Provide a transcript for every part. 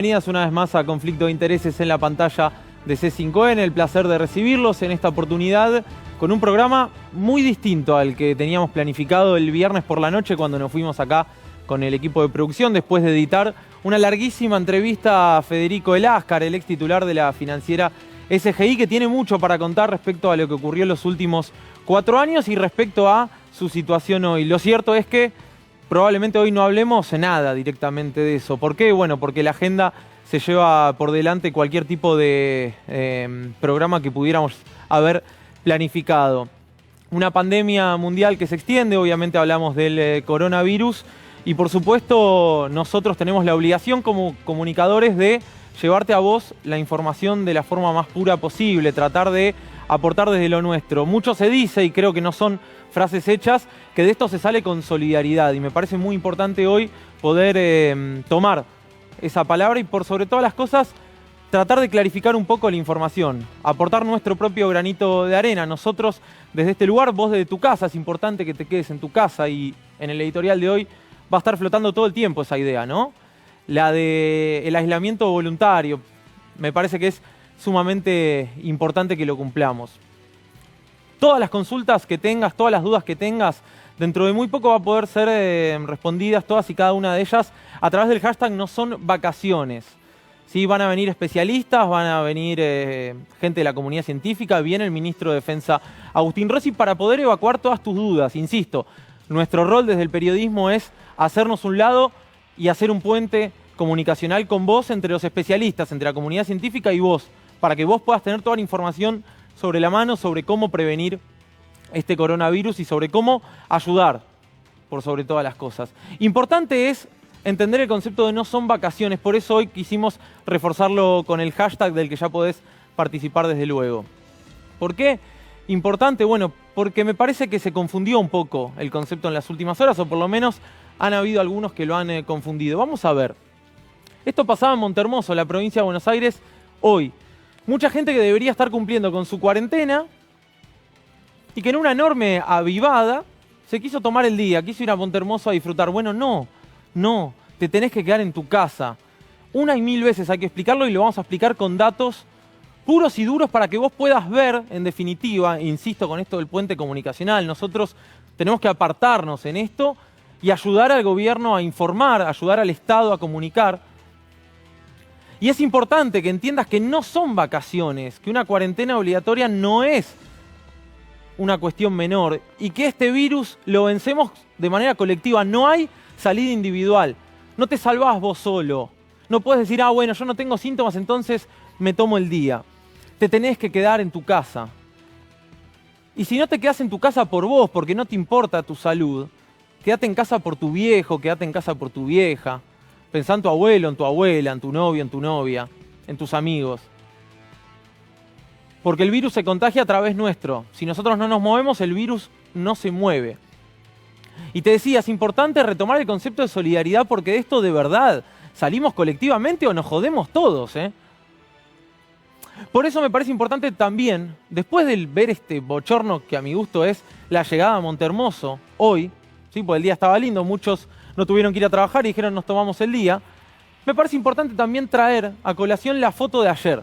Bienvenidas una vez más a Conflicto de Intereses en la pantalla de C5N. El placer de recibirlos en esta oportunidad con un programa muy distinto al que teníamos planificado el viernes por la noche cuando nos fuimos acá con el equipo de producción después de editar una larguísima entrevista a Federico Eláscar, el ex titular de la financiera SGI, que tiene mucho para contar respecto a lo que ocurrió en los últimos 4 años y respecto a su situación hoy. Lo cierto es que probablemente hoy no hablemos nada directamente de eso. ¿Por qué? Bueno, porque la agenda se lleva por delante cualquier tipo de programa que pudiéramos haber planificado. Una pandemia mundial que se extiende, obviamente hablamos del coronavirus y por supuesto nosotros tenemos la obligación como comunicadores de llevarte a vos la información de la forma más pura posible, tratar de aportar desde lo nuestro. Mucho se dice, y creo que no son frases hechas, que de esto se sale con solidaridad, y me parece muy importante hoy poder tomar esa palabra y por sobre todas las cosas tratar de clarificar un poco la información, aportar nuestro propio granito de arena. Nosotros desde este lugar, vos desde tu casa, es importante que te quedes en tu casa, y en el editorial de hoy va a estar flotando todo el tiempo esa idea, ¿no? La del aislamiento voluntario, me parece que es sumamente importante que lo cumplamos. Todas las consultas que tengas, todas las dudas que tengas, dentro de muy poco va a poder ser respondidas todas y cada una de ellas a través del hashtag No Son Vacaciones. ¿Sí? Van a venir especialistas, van a venir gente de la comunidad científica, viene el ministro de Defensa Agustín Rossi para poder evacuar todas tus dudas. Insisto, nuestro rol desde el periodismo es hacernos un lado y hacer un puente comunicacional con vos entre los especialistas, entre la comunidad científica y vos, para que vos puedas tener toda la información sobre la mano, sobre cómo prevenir este coronavirus y sobre cómo ayudar por sobre todas las cosas. Importante es entender el concepto de no son vacaciones, por eso hoy quisimos reforzarlo con el hashtag del que ya podés participar desde luego. ¿Por qué? Importante, bueno, porque me parece que se confundió un poco el concepto en las últimas horas, o por lo menos han habido algunos que lo han confundido. Vamos a ver. Esto pasaba en Montehermoso, la provincia de Buenos Aires, hoy. Mucha gente que debería estar cumpliendo con su cuarentena y que en una enorme avivada se quiso tomar el día, quiso ir a Montehermoso a disfrutar. Bueno, no, te tenés que quedar en tu casa. Una y mil veces hay que explicarlo y lo vamos a explicar con datos puros y duros para que vos puedas ver, en definitiva, insisto con esto del puente comunicacional, nosotros tenemos que apartarnos en esto y ayudar al gobierno a informar, ayudar al Estado a comunicar. Y es importante que entiendas que no son vacaciones, que una cuarentena obligatoria no es una cuestión menor y que este virus lo vencemos de manera colectiva. No hay salida individual. No te salvás vos solo. No puedes decir, bueno, yo no tengo síntomas, entonces me tomo el día. Te tenés que quedar en tu casa. Y si no te quedás en tu casa por vos, porque no te importa tu salud, quédate en casa por tu viejo, quédate en casa por tu vieja. Pensá en tu abuelo, en tu abuela, en tu novio, en tu novia, en tus amigos. Porque el virus se contagia a través nuestro. Si nosotros no nos movemos, el virus no se mueve. Y te decía, es importante retomar el concepto de solidaridad porque de esto de verdad salimos colectivamente o nos jodemos todos, ¿eh? Por eso me parece importante también, después de ver este bochorno que a mi gusto es la llegada a Montehermoso hoy, ¿sí? Porque el día estaba lindo, muchos no tuvieron que ir a trabajar y dijeron nos tomamos el día. Me parece importante también traer a colación la foto de ayer.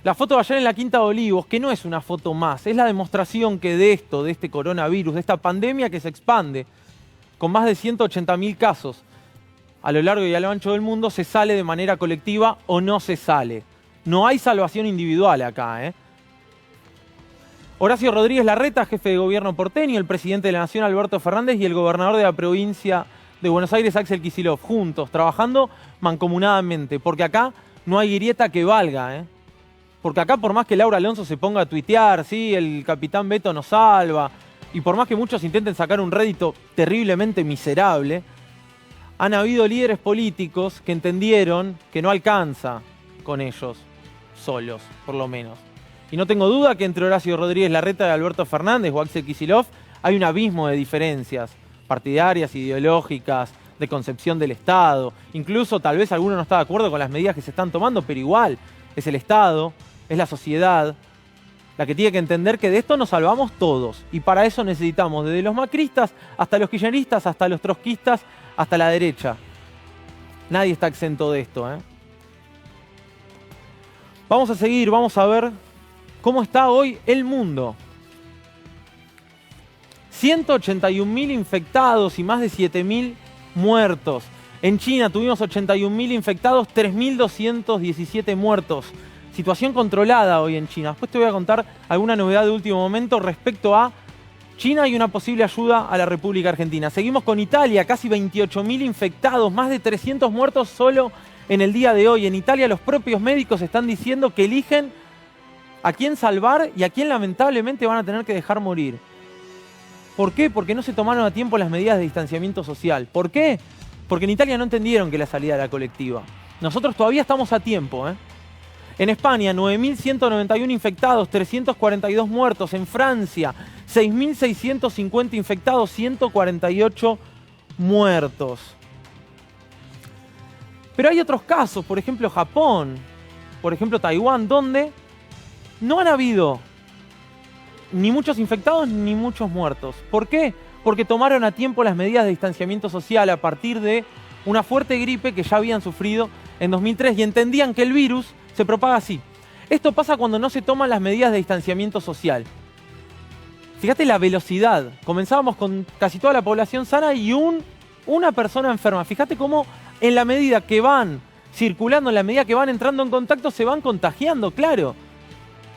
La foto de ayer en la Quinta de Olivos, que no es una foto más, es la demostración que de esto, de este coronavirus, de esta pandemia que se expande, con más de 180.000 casos a lo largo y a lo ancho del mundo, se sale de manera colectiva o no se sale. No hay salvación individual acá, ¿eh? Horacio Rodríguez Larreta, jefe de gobierno porteño, el presidente de la Nación, Alberto Fernández, y el gobernador de la provincia de Buenos Aires, Axel Kicillof, juntos, trabajando mancomunadamente, porque acá no hay grieta que valga, ¿eh? Porque acá, por más que Laura Alonso se ponga a tuitear, ¿sí? El capitán Beto nos salva, y por más que muchos intenten sacar un rédito terriblemente miserable, han habido líderes políticos que entendieron que no alcanza con ellos solos, por lo menos. Y no tengo duda que entre Horacio Rodríguez Larreta y Alberto Fernández o Axel Kicillof hay un abismo de diferencias partidarias, ideológicas, de concepción del Estado. Incluso tal vez alguno no está de acuerdo con las medidas que se están tomando, pero igual es el Estado, es la sociedad la que tiene que entender que de esto nos salvamos todos. Y para eso necesitamos desde los macristas hasta los kirchneristas, hasta los trotskistas, hasta la derecha. Nadie está exento de esto, ¿eh? Vamos a seguir, vamos a ver cómo está hoy el mundo. 181.000 infectados y más de 7.000 muertos. En China tuvimos 81.000 infectados, 3.217 muertos. Situación controlada hoy en China. Después te voy a contar alguna novedad de último momento respecto a China y una posible ayuda a la República Argentina. Seguimos con Italia, casi 28.000 infectados, más de 300 muertos solo en el día de hoy. En Italia los propios médicos están diciendo que eligen a quién salvar y a quién lamentablemente van a tener que dejar morir. ¿Por qué? Porque no se tomaron a tiempo las medidas de distanciamiento social. ¿Por qué? Porque en Italia no entendieron que la salida era colectiva. Nosotros todavía estamos a tiempo, ¿eh? En España, 9.191 infectados, 342 muertos. En Francia, 6.650 infectados, 148 muertos. Pero hay otros casos, por ejemplo Japón, por ejemplo Taiwán, donde no han habido ni muchos infectados ni muchos muertos. ¿Por qué? Porque tomaron a tiempo las medidas de distanciamiento social a partir de una fuerte gripe que ya habían sufrido en 2003 y entendían que el virus se propaga así. Esto pasa cuando no se toman las medidas de distanciamiento social. Fíjate la velocidad. Comenzábamos con casi toda la población sana y una persona enferma. Fíjate cómo en la medida que van circulando, en la medida que van entrando en contacto, se van contagiando, claro.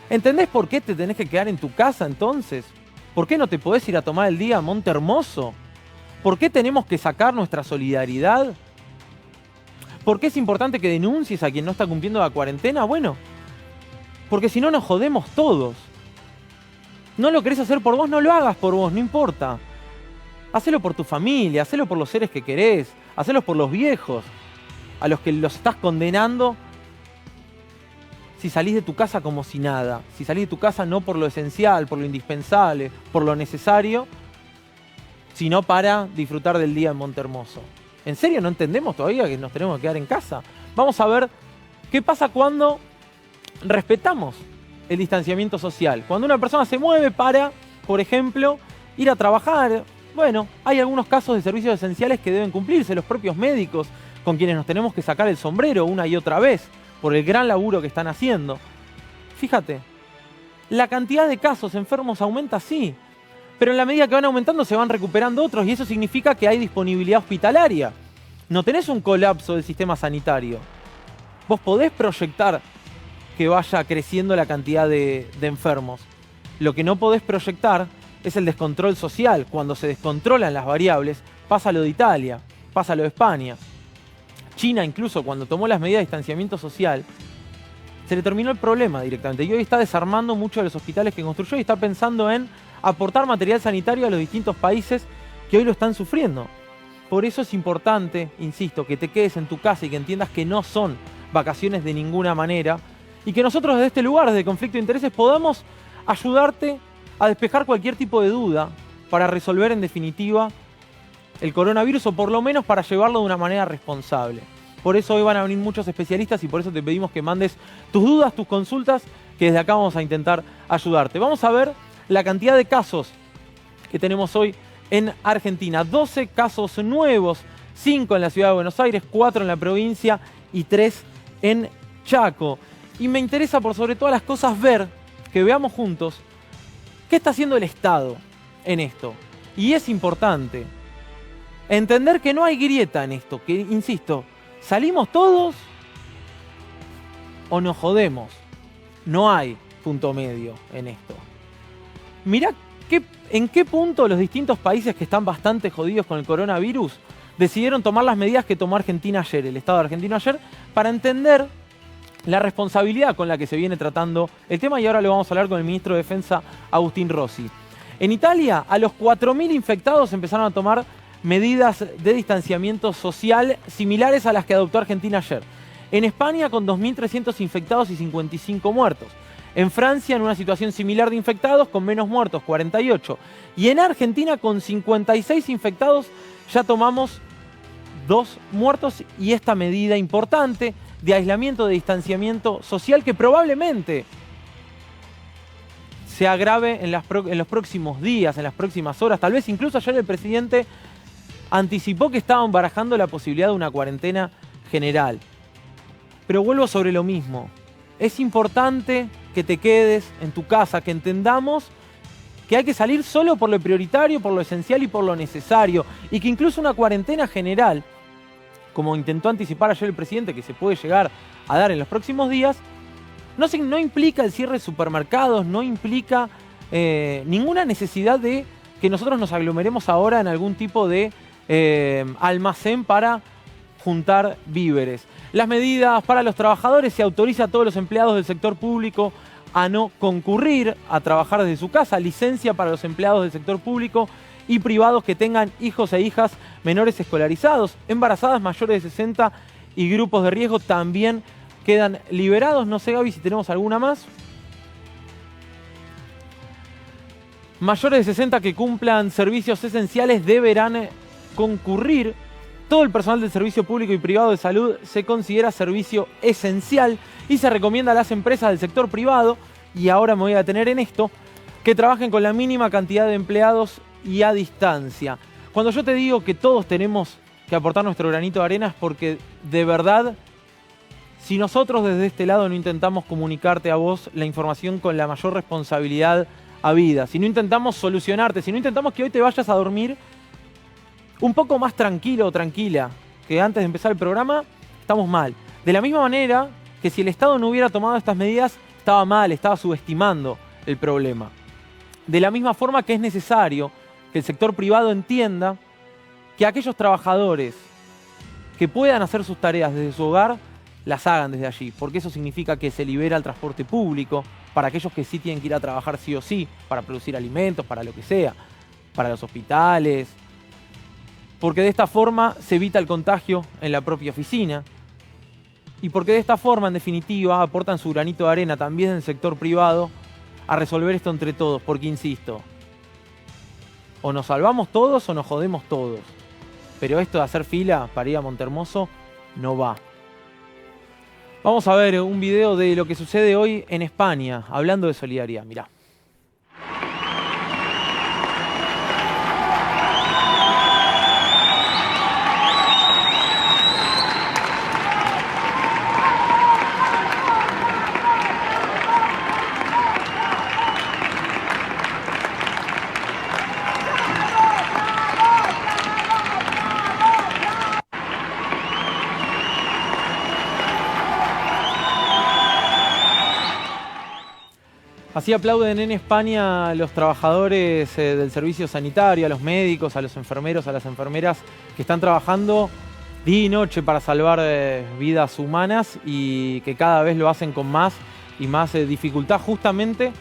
¿Entendés por qué te tenés que quedar en tu casa entonces? ¿Por qué no te podés ir a tomar el día a Monte Hermoso? ¿Por qué tenemos que sacar nuestra solidaridad? ¿Por qué es importante que denuncies a quien no está cumpliendo la cuarentena? Bueno, porque si no nos jodemos todos. No lo querés hacer por vos, no lo hagas por vos, no importa. Hacelo por tu familia, hacelo por los seres que querés, hacelo por los viejos, a los que los estás condenando si salís de tu casa como si nada. Si salís de tu casa no por lo esencial, por lo indispensable, por lo necesario, sino para disfrutar del día en Monte Hermoso. ¿En serio no entendemos todavía que nos tenemos que quedar en casa? Vamos a ver qué pasa cuando respetamos el distanciamiento social. Cuando una persona se mueve para, por ejemplo, ir a trabajar. Bueno, hay algunos casos de servicios esenciales que deben cumplirse. Los propios médicos, con quienes nos tenemos que sacar el sombrero una y otra vez por el gran laburo que están haciendo. Fíjate, la cantidad de casos enfermos aumenta, sí, pero en la medida que van aumentando se van recuperando otros y eso significa que hay disponibilidad hospitalaria. No tenés un colapso del sistema sanitario. Vos podés proyectar que vaya creciendo la cantidad de enfermos. Lo que no podés proyectar es el descontrol social. Cuando se descontrolan las variables, pasa lo de Italia, pasa lo de España. China, incluso cuando tomó las medidas de distanciamiento social, se le terminó el problema directamente. Y hoy está desarmando muchos de los hospitales que construyó y está pensando en aportar material sanitario a los distintos países que hoy lo están sufriendo. Por eso es importante, insisto, que te quedes en tu casa y que entiendas que no son vacaciones de ninguna manera y que nosotros desde este lugar, desde Conflicto de Intereses, podamos ayudarte a despejar cualquier tipo de duda para resolver en definitiva el coronavirus o por lo menos para llevarlo de una manera responsable. Por eso hoy van a venir muchos especialistas y por eso te pedimos que mandes tus dudas, tus consultas, que desde acá vamos a intentar ayudarte. Vamos a ver la cantidad de casos que tenemos hoy en Argentina. 12 casos nuevos, 5 en la ciudad de Buenos Aires, 4 en la provincia y 3 en Chaco. Y me interesa por sobre todas las cosas ver, que veamos juntos, qué está haciendo el Estado en esto. Y es importante entender que no hay grieta en esto, que, insisto, ¿salimos todos o nos jodemos? No hay punto medio en esto. Mirá en qué punto los distintos países que están bastante jodidos con el coronavirus decidieron tomar las medidas que tomó Argentina ayer, el Estado argentino ayer, para entender la responsabilidad con la que se viene tratando el tema y ahora lo vamos a hablar con el ministro de Defensa, Agustín Rossi. En Italia, a los 4.000 infectados empezaron a tomar medidas de distanciamiento social similares a las que adoptó Argentina ayer. En España con 2.300 infectados y 55 muertos. En Francia en una situación similar de infectados con menos muertos, 48. Y en Argentina con 56 infectados ya tomamos 2 muertos y esta medida importante de aislamiento, de distanciamiento social que probablemente se agrave en los próximos días, en las próximas horas. Tal vez incluso ayer el presidente anticipó que estaban barajando la posibilidad de una cuarentena general. Pero vuelvo sobre lo mismo. Es importante que te quedes en tu casa, que entendamos que hay que salir solo por lo prioritario, por lo esencial y por lo necesario. Y que incluso una cuarentena general, como intentó anticipar ayer el presidente, que se puede llegar a dar en los próximos días, no implica el cierre de supermercados, no implica ninguna necesidad de que nosotros nos aglomeremos ahora en algún tipo de almacén para juntar víveres. Las medidas para los trabajadores: se autoriza a todos los empleados del sector público a no concurrir a trabajar desde su casa. Licencia para los empleados del sector público y privados que tengan hijos e hijas menores escolarizados. Embarazadas mayores de 60 y grupos de riesgo también quedan liberados. No sé, Gaby, si tenemos alguna más. Mayores de 60 que cumplan servicios esenciales deberán concurrir. Todo el personal del servicio público y privado de salud se considera servicio esencial y se recomienda a las empresas del sector privado, y ahora me voy a detener en esto, que trabajen con la mínima cantidad de empleados y a distancia. Cuando yo te digo que todos tenemos que aportar nuestro granito de arena es porque, de verdad, si nosotros desde este lado no intentamos comunicarte a vos la información con la mayor responsabilidad habida, si no intentamos solucionarte, si no intentamos que hoy te vayas a dormir un poco más tranquilo o tranquila que antes de empezar el programa, estamos mal. De la misma manera que si el Estado no hubiera tomado estas medidas, estaba mal, estaba subestimando el problema. De la misma forma que es necesario que el sector privado entienda que aquellos trabajadores que puedan hacer sus tareas desde su hogar, las hagan desde allí, porque eso significa que se libera el transporte público para aquellos que sí tienen que ir a trabajar sí o sí, para producir alimentos, para lo que sea, para los hospitales, porque de esta forma se evita el contagio en la propia oficina, y porque de esta forma, en definitiva, aportan su granito de arena también en el sector privado a resolver esto entre todos, porque insisto, o nos salvamos todos o nos jodemos todos, pero esto de hacer fila para ir a Montehermoso no va. Vamos a ver un video de lo que sucede hoy en España, hablando de solidaridad. Mirá. Así aplauden en España a los trabajadores del servicio sanitario, a los médicos, a los enfermeros, a las enfermeras que están trabajando día y noche para salvar vidas humanas y que cada vez lo hacen con más y más dificultad, justamente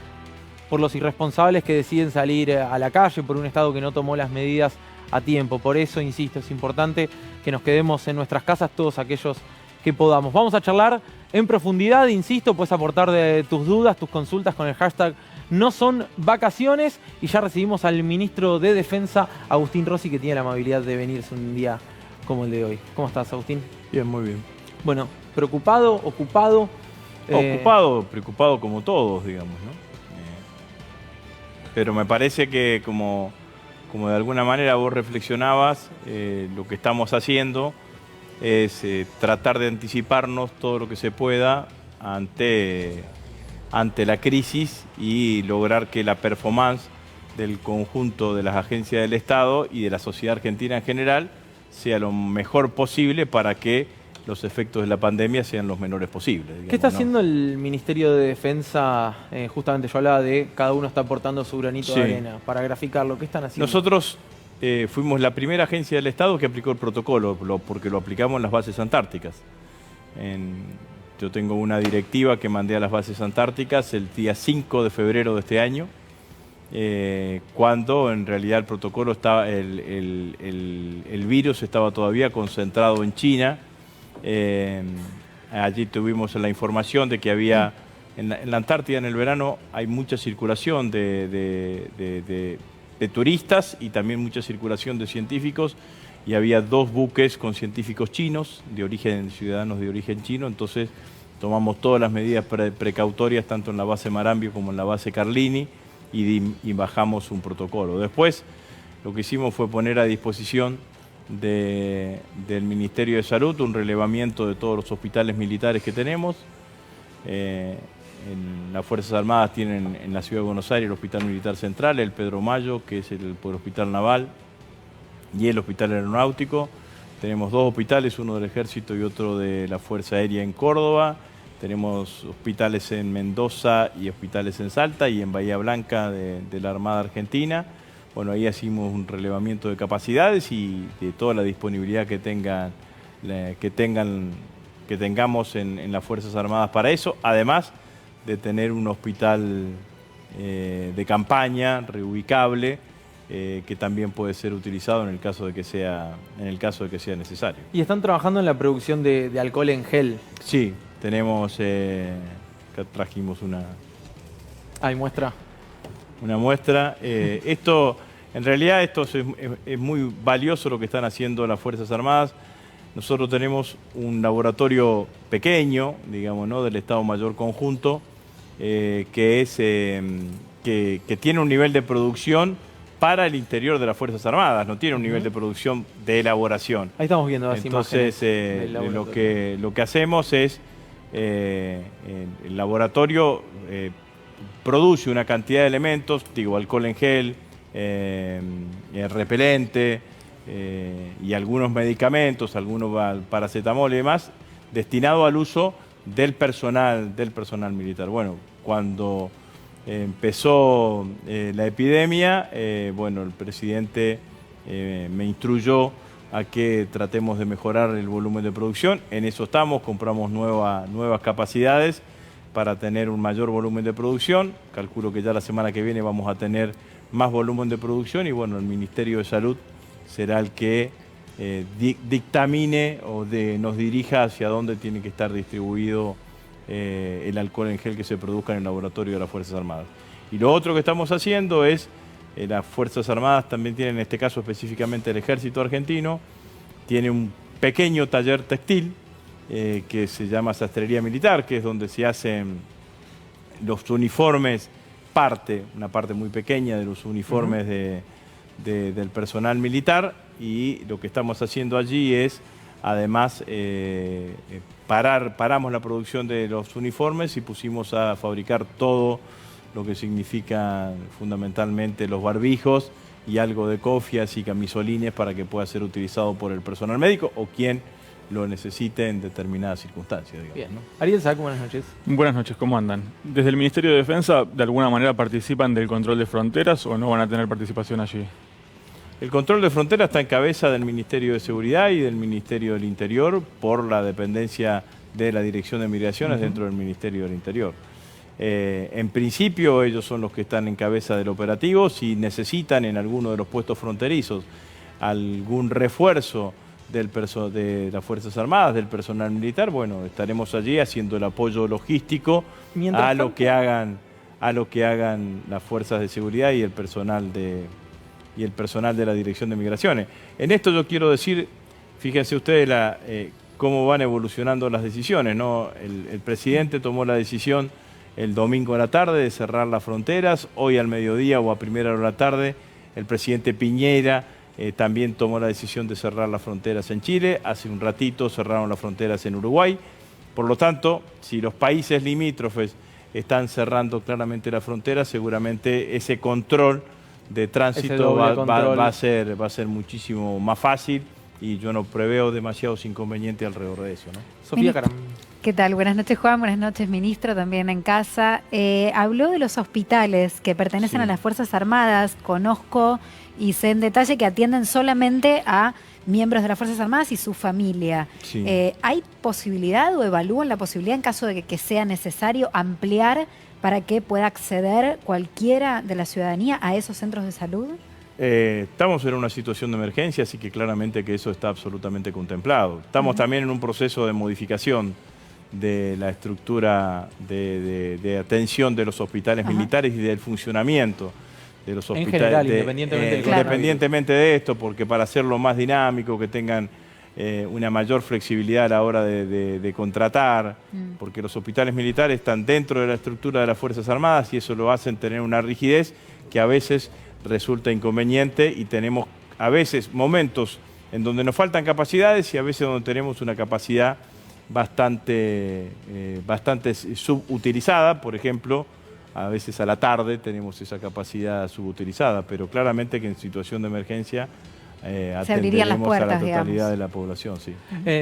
por los irresponsables que deciden salir a la calle, por un Estado que no tomó las medidas a tiempo. Por eso, insisto, es importante que nos quedemos en nuestras casas todos aquellos que podamos. Vamos a charlar en profundidad, insisto, puedes aportar de tus dudas, tus consultas con el hashtag No Son Vacaciones, y ya recibimos al ministro de Defensa, Agustín Rossi, que tiene la amabilidad de venirse un día como el de hoy. ¿Cómo estás, Agustín? Bien, muy bien. Bueno, preocupado, ocupado. Ocupado, preocupado como todos, digamos, ¿no? Pero me parece que como de alguna manera vos reflexionabas, lo que estamos haciendo es tratar de anticiparnos todo lo que se pueda ante la crisis y lograr que la performance del conjunto de las agencias del Estado y de la sociedad argentina en general sea lo mejor posible para que los efectos de la pandemia sean los menores posibles. Digamos, ¿qué está haciendo el Ministerio de Defensa? Justamente yo hablaba de cada uno está aportando su granito de arena. Para graficarlo, ¿qué están haciendo? Nosotros fuimos la primera agencia del Estado que aplicó el protocolo, porque lo aplicamos en las bases antárticas. Yo tengo una directiva que mandé a las bases antárticas el día 5 de febrero de este año, cuando en realidad el protocolo estaba, el virus estaba todavía concentrado en China. Allí tuvimos la información de que había, en la Antártida en el verano hay mucha circulación de turistas y también mucha circulación de científicos, y había 2 buques con científicos chinos, ciudadanos de origen chino. Entonces tomamos todas las medidas precautorias tanto en la base Marambio como en la base Carlini y bajamos un protocolo. Después lo que hicimos fue poner a disposición del Ministerio de Salud, un relevamiento de todos los hospitales militares que tenemos. En las Fuerzas Armadas tienen en la Ciudad de Buenos Aires el Hospital Militar Central, el Pedro Mayo, que es el Hospital Naval, y el Hospital Aeronáutico. Tenemos dos hospitales, uno del Ejército y otro de la Fuerza Aérea en Córdoba. Tenemos hospitales en Mendoza y hospitales en Salta y en Bahía Blanca de la Armada Argentina. Bueno, ahí hicimos un relevamiento de capacidades y de toda la disponibilidad que tengamos en las Fuerzas Armadas para eso, además de tener un hospital de campaña reubicable que también puede ser utilizado en el caso de que sea necesario. ¿Y están trabajando en la producción de alcohol en gel? Sí, tenemos, acá trajimos una... ¿Hay muestra? Una muestra. En realidad esto es muy valioso lo que están haciendo las Fuerzas Armadas. Nosotros tenemos un laboratorio pequeño, digamos, ¿no?, del Estado Mayor Conjunto, que tiene un nivel de producción para el interior de las Fuerzas Armadas, no tiene un nivel de producción de elaboración. Ahí estamos viendo las imágenes. Entonces, lo que hacemos es, el laboratorio produce una cantidad de elementos, digo, alcohol en gel, repelente, y algunos medicamentos, algunos paracetamol y demás, destinado al uso del personal militar. Bueno, cuando empezó la epidemia, bueno, el presidente me instruyó a que tratemos de mejorar el volumen de producción. En eso estamos, compramos nuevas capacidades para tener un mayor volumen de producción. Calculo que ya la semana que viene vamos a tener más volumen de producción y bueno, el Ministerio de Salud será el que dictamine o nos dirija hacia dónde tiene que estar distribuido el alcohol en gel que se produzca en el laboratorio de las Fuerzas Armadas. Y lo otro que estamos haciendo es, las Fuerzas Armadas también tienen, en este caso específicamente el Ejército Argentino, tiene un pequeño taller textil que se llama Sastrería Militar, que es donde se hacen los uniformes, una parte muy pequeña de los uniformes del personal militar, y lo que estamos haciendo allí es, además, paramos la producción de los uniformes y pusimos a fabricar todo lo que significa fundamentalmente los barbijos y algo de cofias y camisolines para que pueda ser utilizado por el personal médico o quien lo necesite en determinadas circunstancias, digamos. Bien, ¿no? Ariel Sac, buenas noches. Buenas noches, ¿cómo andan? ¿Desde el Ministerio de Defensa de alguna manera participan del control de fronteras o no van a tener participación allí? El control de frontera está en cabeza del Ministerio de Seguridad y del Ministerio del Interior por la dependencia de la Dirección de Migraciones dentro del Ministerio del Interior. En principio ellos son los que están en cabeza del operativo. Si necesitan en alguno de los puestos fronterizos algún refuerzo de las Fuerzas Armadas, del personal militar, bueno, estaremos allí haciendo el apoyo logístico a lo que hagan las fuerzas de seguridad y el personal de la Dirección de Migraciones. En esto yo quiero decir, fíjense ustedes cómo van evolucionando las decisiones, ¿no? El presidente tomó la decisión el domingo a la tarde de cerrar las fronteras. Hoy al mediodía o a primera hora de la tarde el presidente Piñera también tomó la decisión de cerrar las fronteras en Chile. Hace un ratito cerraron las fronteras en Uruguay. Por lo tanto, si los países limítrofes están cerrando claramente las fronteras, seguramente ese control de tránsito va a ser muchísimo más fácil y yo no preveo demasiados inconvenientes alrededor de eso, ¿no? Sofía Caram. ¿Qué tal? Buenas noches, Juan. Buenas noches, ministro, también en casa. Habló de los hospitales que pertenecen a las Fuerzas Armadas. Conozco y sé en detalle que atienden solamente a miembros de las Fuerzas Armadas y su familia. Sí. ¿Hay posibilidad o evalúan la posibilidad, en caso de que sea necesario, ampliar para que pueda acceder cualquiera de la ciudadanía a esos centros de salud? Estamos en una situación de emergencia, así que claramente que eso está absolutamente contemplado. Estamos también en un proceso de modificación de la estructura de atención de los hospitales militares y del funcionamiento de los hospitales. En general, independientemente de esto, porque para hacerlo más dinámico, que tengan una mayor flexibilidad a la hora de contratar, porque los hospitales militares están dentro de la estructura de las Fuerzas Armadas y eso lo hacen tener una rigidez que a veces resulta inconveniente y tenemos a veces momentos en donde nos faltan capacidades y a veces donde tenemos una capacidad bastante subutilizada. Por ejemplo, a veces a la tarde tenemos esa capacidad subutilizada, pero claramente que en situación de emergencia atenderemos a la totalidad, digamos, de la población. Sí.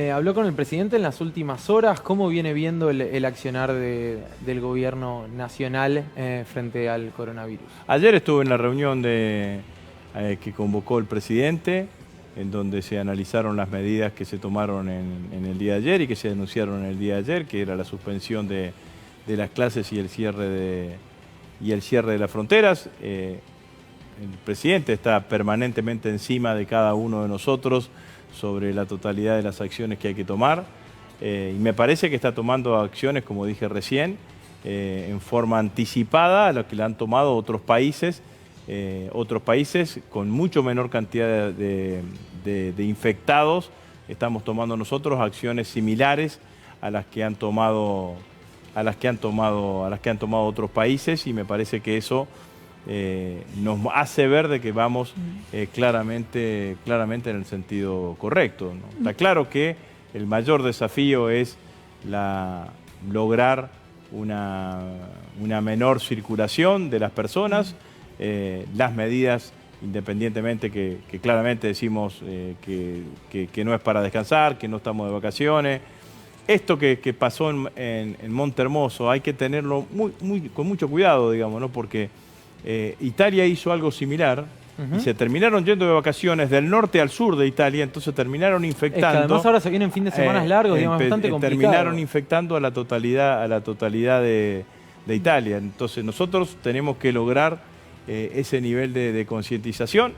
Habló con el presidente en las últimas horas. ¿Cómo viene viendo el accionar del gobierno nacional frente al coronavirus? Ayer estuve en la reunión que convocó el presidente, en donde se analizaron las medidas que se tomaron en el día de ayer y que se anunciaron en el día de ayer, que era la suspensión de las clases y el cierre de las fronteras. El presidente está permanentemente encima de cada uno de nosotros sobre la totalidad de las acciones que hay que tomar. Y me parece que está tomando acciones, como dije recién, en forma anticipada a lo que le han tomado otros países con mucho menor cantidad de infectados. Estamos tomando nosotros acciones similares a las que han tomado otros países, y me parece que eso nos hace ver de que vamos claramente en el sentido correcto, ¿no? Está claro que el mayor desafío es lograr una menor circulación de las personas. Las medidas, independientemente que claramente decimos que no es para descansar, que no estamos de vacaciones. Esto que pasó en Monte Hermoso hay que tenerlo con mucho cuidado, digamos, ¿no? Porque Italia hizo algo similar y se terminaron yendo de vacaciones del norte al sur de Italia, entonces terminaron infectando. Es que además ahora se vienen fin de semana largos, digamos, bastante complicado. Terminaron infectando a la totalidad de Italia. Entonces nosotros tenemos que lograr ese nivel de concientización.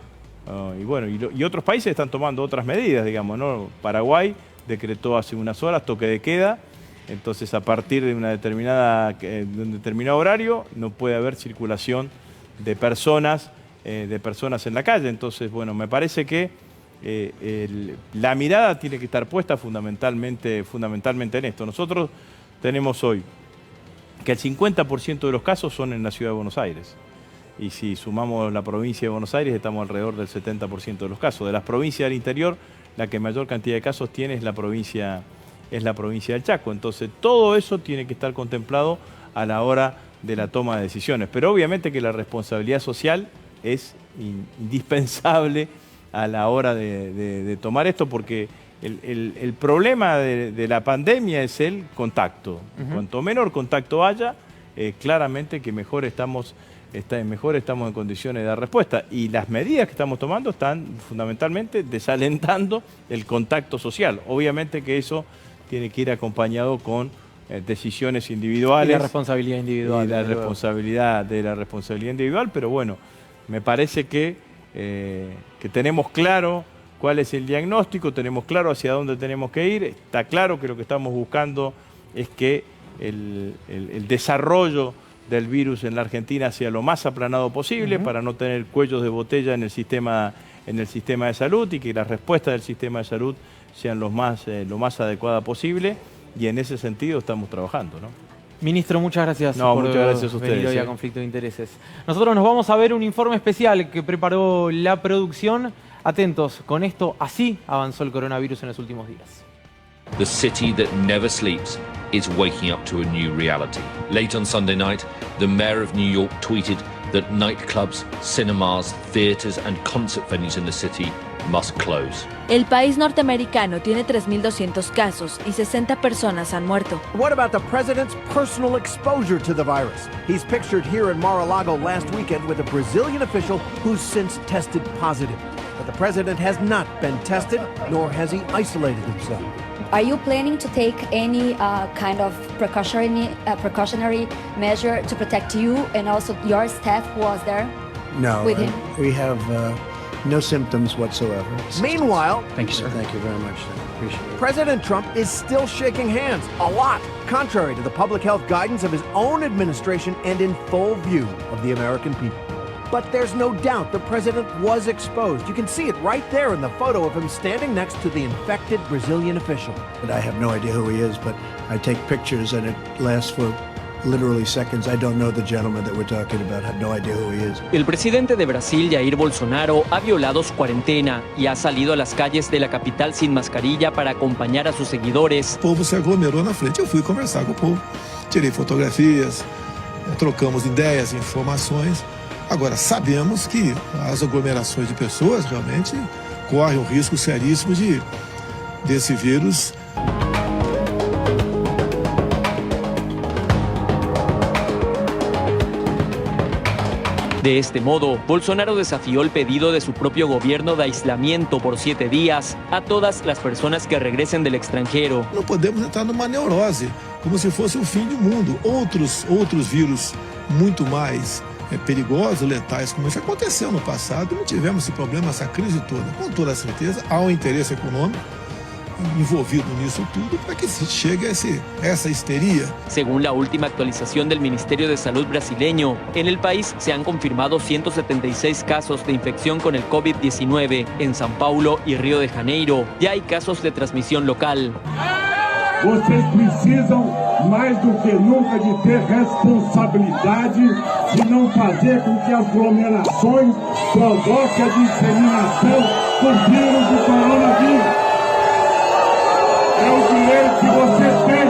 Y bueno, y otros países están tomando otras medidas, digamos, ¿no? Paraguay decretó hace unas horas toque de queda, entonces a partir de un determinado horario no puede haber circulación de personas en la calle. Entonces, bueno, me parece que la mirada tiene que estar puesta fundamentalmente en esto. Nosotros tenemos hoy que el 50% de los casos son en la Ciudad de Buenos Aires. Y si sumamos la provincia de Buenos Aires, estamos alrededor del 70% de los casos. De las provincias del interior, la que mayor cantidad de casos tiene es la provincia del Chaco. Entonces, todo eso tiene que estar contemplado a la hora de la toma de decisiones. Pero obviamente que la responsabilidad social es indispensable a la hora de tomar esto, porque el problema de la pandemia es el contacto. Cuanto menor contacto haya, claramente que mejor estamos en condiciones de dar respuesta. Y las medidas que estamos tomando están fundamentalmente desalentando el contacto social. Obviamente que eso tiene que ir acompañado con decisiones individuales. Y la responsabilidad individual. Y la responsabilidad individual, pero bueno, me parece que tenemos claro cuál es el diagnóstico, tenemos claro hacia dónde tenemos que ir. Está claro que lo que estamos buscando es que el desarrollo del virus en la Argentina sea lo más aplanado posible, para no tener cuellos de botella en el sistema de salud, y que las respuestas del sistema de salud sean lo más adecuada posible, y en ese sentido estamos trabajando, ¿no? Ministro, muchas gracias muchas gracias a ustedes, venir hoy a Conflicto de Intereses. Nosotros nos vamos a ver un informe especial que preparó la producción. Atentos, con esto así avanzó el coronavirus en los últimos días. The city that never sleeps is waking up to a new reality. Late on Sunday night, the mayor of New York tweeted that nightclubs, cinemas, theaters and concert venues in the city must close. El país norteamericano tiene 3.200 casos y 60 personas han muerto. What about the president's personal exposure to the virus? He's pictured here in Mar-a-Lago last weekend with a Brazilian official who's since tested positive. But the president has not been tested, nor has he isolated himself. Are you planning to take any kind of precautionary measure to protect you and also your staff who was there with him? We have no symptoms whatsoever. Meanwhile, Thank you, sir. Thank you very much, sir. Appreciate it. President Trump is still shaking hands, a lot, contrary to the public health guidance of his own administration and in full view of the American people. But there's no doubt the president was exposed. You can see it right there in the photo of him standing next to the infected Brazilian official. And I have no idea who he is, but I take pictures and it lasts for literally seconds. I don't know the gentleman that we're talking about. I have no idea who he is. El presidente de Brasil, Jair Bolsonaro, ha violado su cuarentena y ha salido a las calles de la capital sin mascarilla para acompañar a sus seguidores. O povo se aglomerou na frente, eu fui conversar com o povo, tirei fotografias, trocamos ideias, informações. Agora, sabemos que as aglomerações de pessoas realmente correm um risco seríssimo desse vírus. De este modo, Bolsonaro desafió el pedido de su propio gobierno de aislamiento por 7 días a todas las personas que regresen del extranjero. Não podemos entrar numa neurose, como se fosse o fim do mundo. Outros vírus muito mais perigosos, letais, como isso aconteceu no passado, não tivemos esse problema, essa crise toda. Com toda certeza, há um interesse econômico envolvido nisso tudo para que se llegue a esa histeria. Según la última actualización del Ministerio de Salud brasileño, en el país se han confirmado 176 casos de infección con el COVID-19 en São Paulo y Río de Janeiro. Ya hay casos de transmisión local. Vocês precisam, mais do que nunca, de ter responsabilidade de não fazer com que as aglomerações provoquem a disseminação do vírus do coronavírus. É o direito que você tem.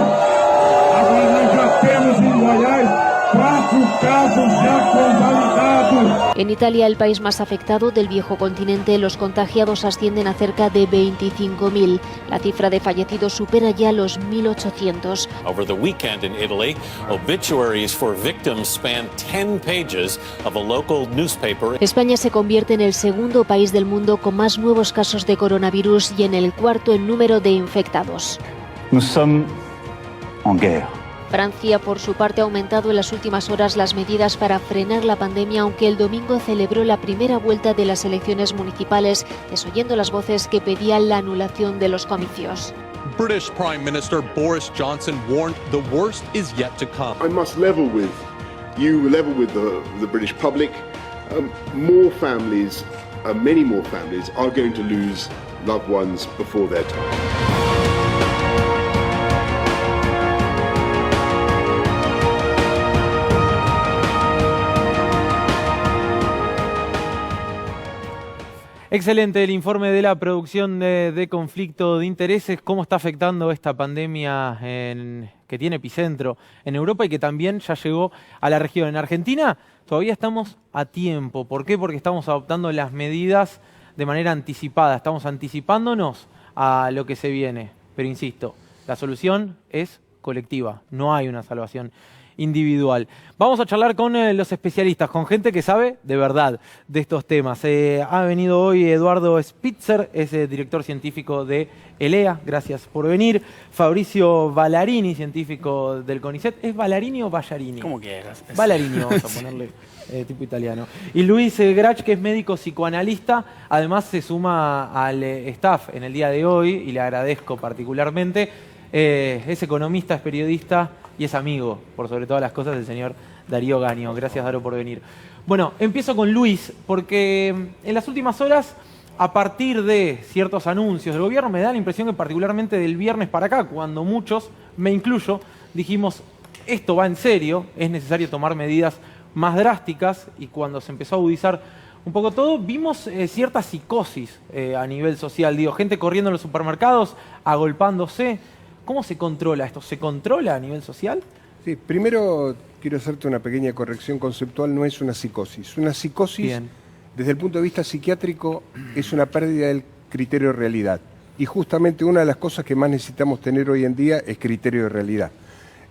Agora nós já temos em Goiás 4 casos já convalidados. En Italia, el país más afectado del viejo continente, los contagiados ascienden a cerca de 25.000. La cifra de fallecidos supera ya los 1.800. Over the weekend in Italy, obituaries for victims spanned 10 pages of a local newspaper. España se convierte en el segundo país del mundo con más nuevos casos de coronavirus y en el cuarto en número de infectados. Nous sommes en guerre. Francia, por su parte, ha aumentado en las últimas horas las medidas para frenar la pandemia, aunque el domingo celebró la primera vuelta de las elecciones municipales, desoyendo las voces que pedían la anulación de los comicios. British Prime Minister Boris Johnson warned the worst is yet to come. I must level with the British public. More families, many more families, are going to lose loved ones before their time. Excelente el informe de la producción de conflicto de intereses, cómo está afectando esta pandemia que tiene epicentro en Europa y que también ya llegó a la región. En Argentina todavía estamos a tiempo. ¿Por qué? Porque estamos adoptando las medidas de manera anticipada, estamos anticipándonos a lo que se viene. Pero insisto, la solución es colectiva, no hay una salvación individual. Vamos a charlar con los especialistas, con gente que sabe de verdad de estos temas. Ha venido hoy Eduardo Spitzer, es director científico de ELEA, gracias por venir. Fabricio Ballarini, científico del CONICET. ¿Es Ballarini o Ballarini? Como quieras. Ballarini, vamos a ponerle tipo italiano. Y Luis Grach, que es médico psicoanalista, además se suma al staff en el día de hoy, y le agradezco particularmente. Es economista, es periodista y es amigo, por sobre todas las cosas, del señor Darío Gaño. Gracias, Darío, por venir. Bueno, empiezo con Luis, porque en las últimas horas, a partir de ciertos anuncios del gobierno, me da la impresión que particularmente del viernes para acá, cuando muchos, me incluyo, dijimos, esto va en serio, es necesario tomar medidas más drásticas, y cuando se empezó a agudizar un poco todo, vimos cierta psicosis a nivel social. Digo, gente corriendo en los supermercados, agolpándose. ¿Cómo se controla esto? ¿Se controla a nivel social? Sí, primero quiero hacerte una pequeña corrección conceptual. No es una psicosis. Una psicosis, bien, desde el punto de vista psiquiátrico, es una pérdida del criterio de realidad. Y justamente una de las cosas que más necesitamos tener hoy en día es criterio de realidad.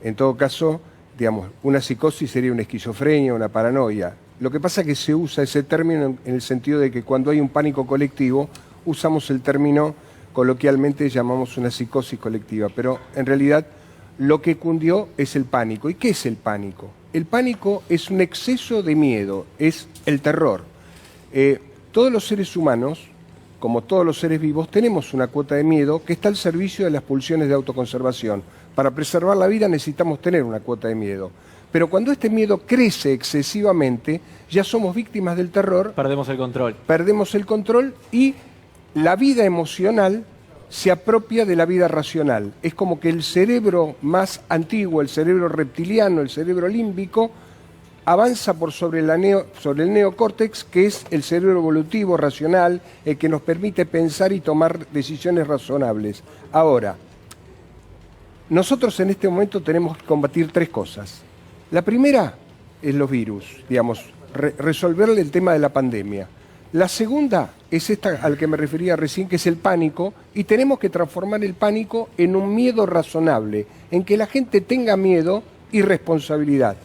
En todo caso, digamos, una psicosis sería una esquizofrenia, una paranoia. Lo que pasa es que se usa ese término en el sentido de que cuando hay un pánico colectivo, usamos el término, coloquialmente llamamos una psicosis colectiva, pero en realidad lo que cundió es el pánico. ¿Y qué es el pánico? El pánico es un exceso de miedo, es el terror. Todos los seres humanos, como todos los seres vivos, tenemos una cuota de miedo que está al servicio de las pulsiones de autoconservación. Para preservar la vida necesitamos tener una cuota de miedo. Pero cuando este miedo crece excesivamente, ya somos víctimas del terror. Perdemos el control. Perdemos el control y la vida emocional se apropia de la vida racional. Es como que el cerebro más antiguo, el cerebro reptiliano, el cerebro límbico, avanza por sobre el neocórtex, que es el cerebro evolutivo, racional, el que nos permite pensar y tomar decisiones razonables. Ahora, nosotros en este momento tenemos que combatir 3 cosas. La primera es los virus, digamos, resolverle el tema de la pandemia. La segunda es esta al que me refería recién, que es el pánico, y tenemos que transformar el pánico en un miedo razonable, en que la gente tenga miedo y responsabilidad.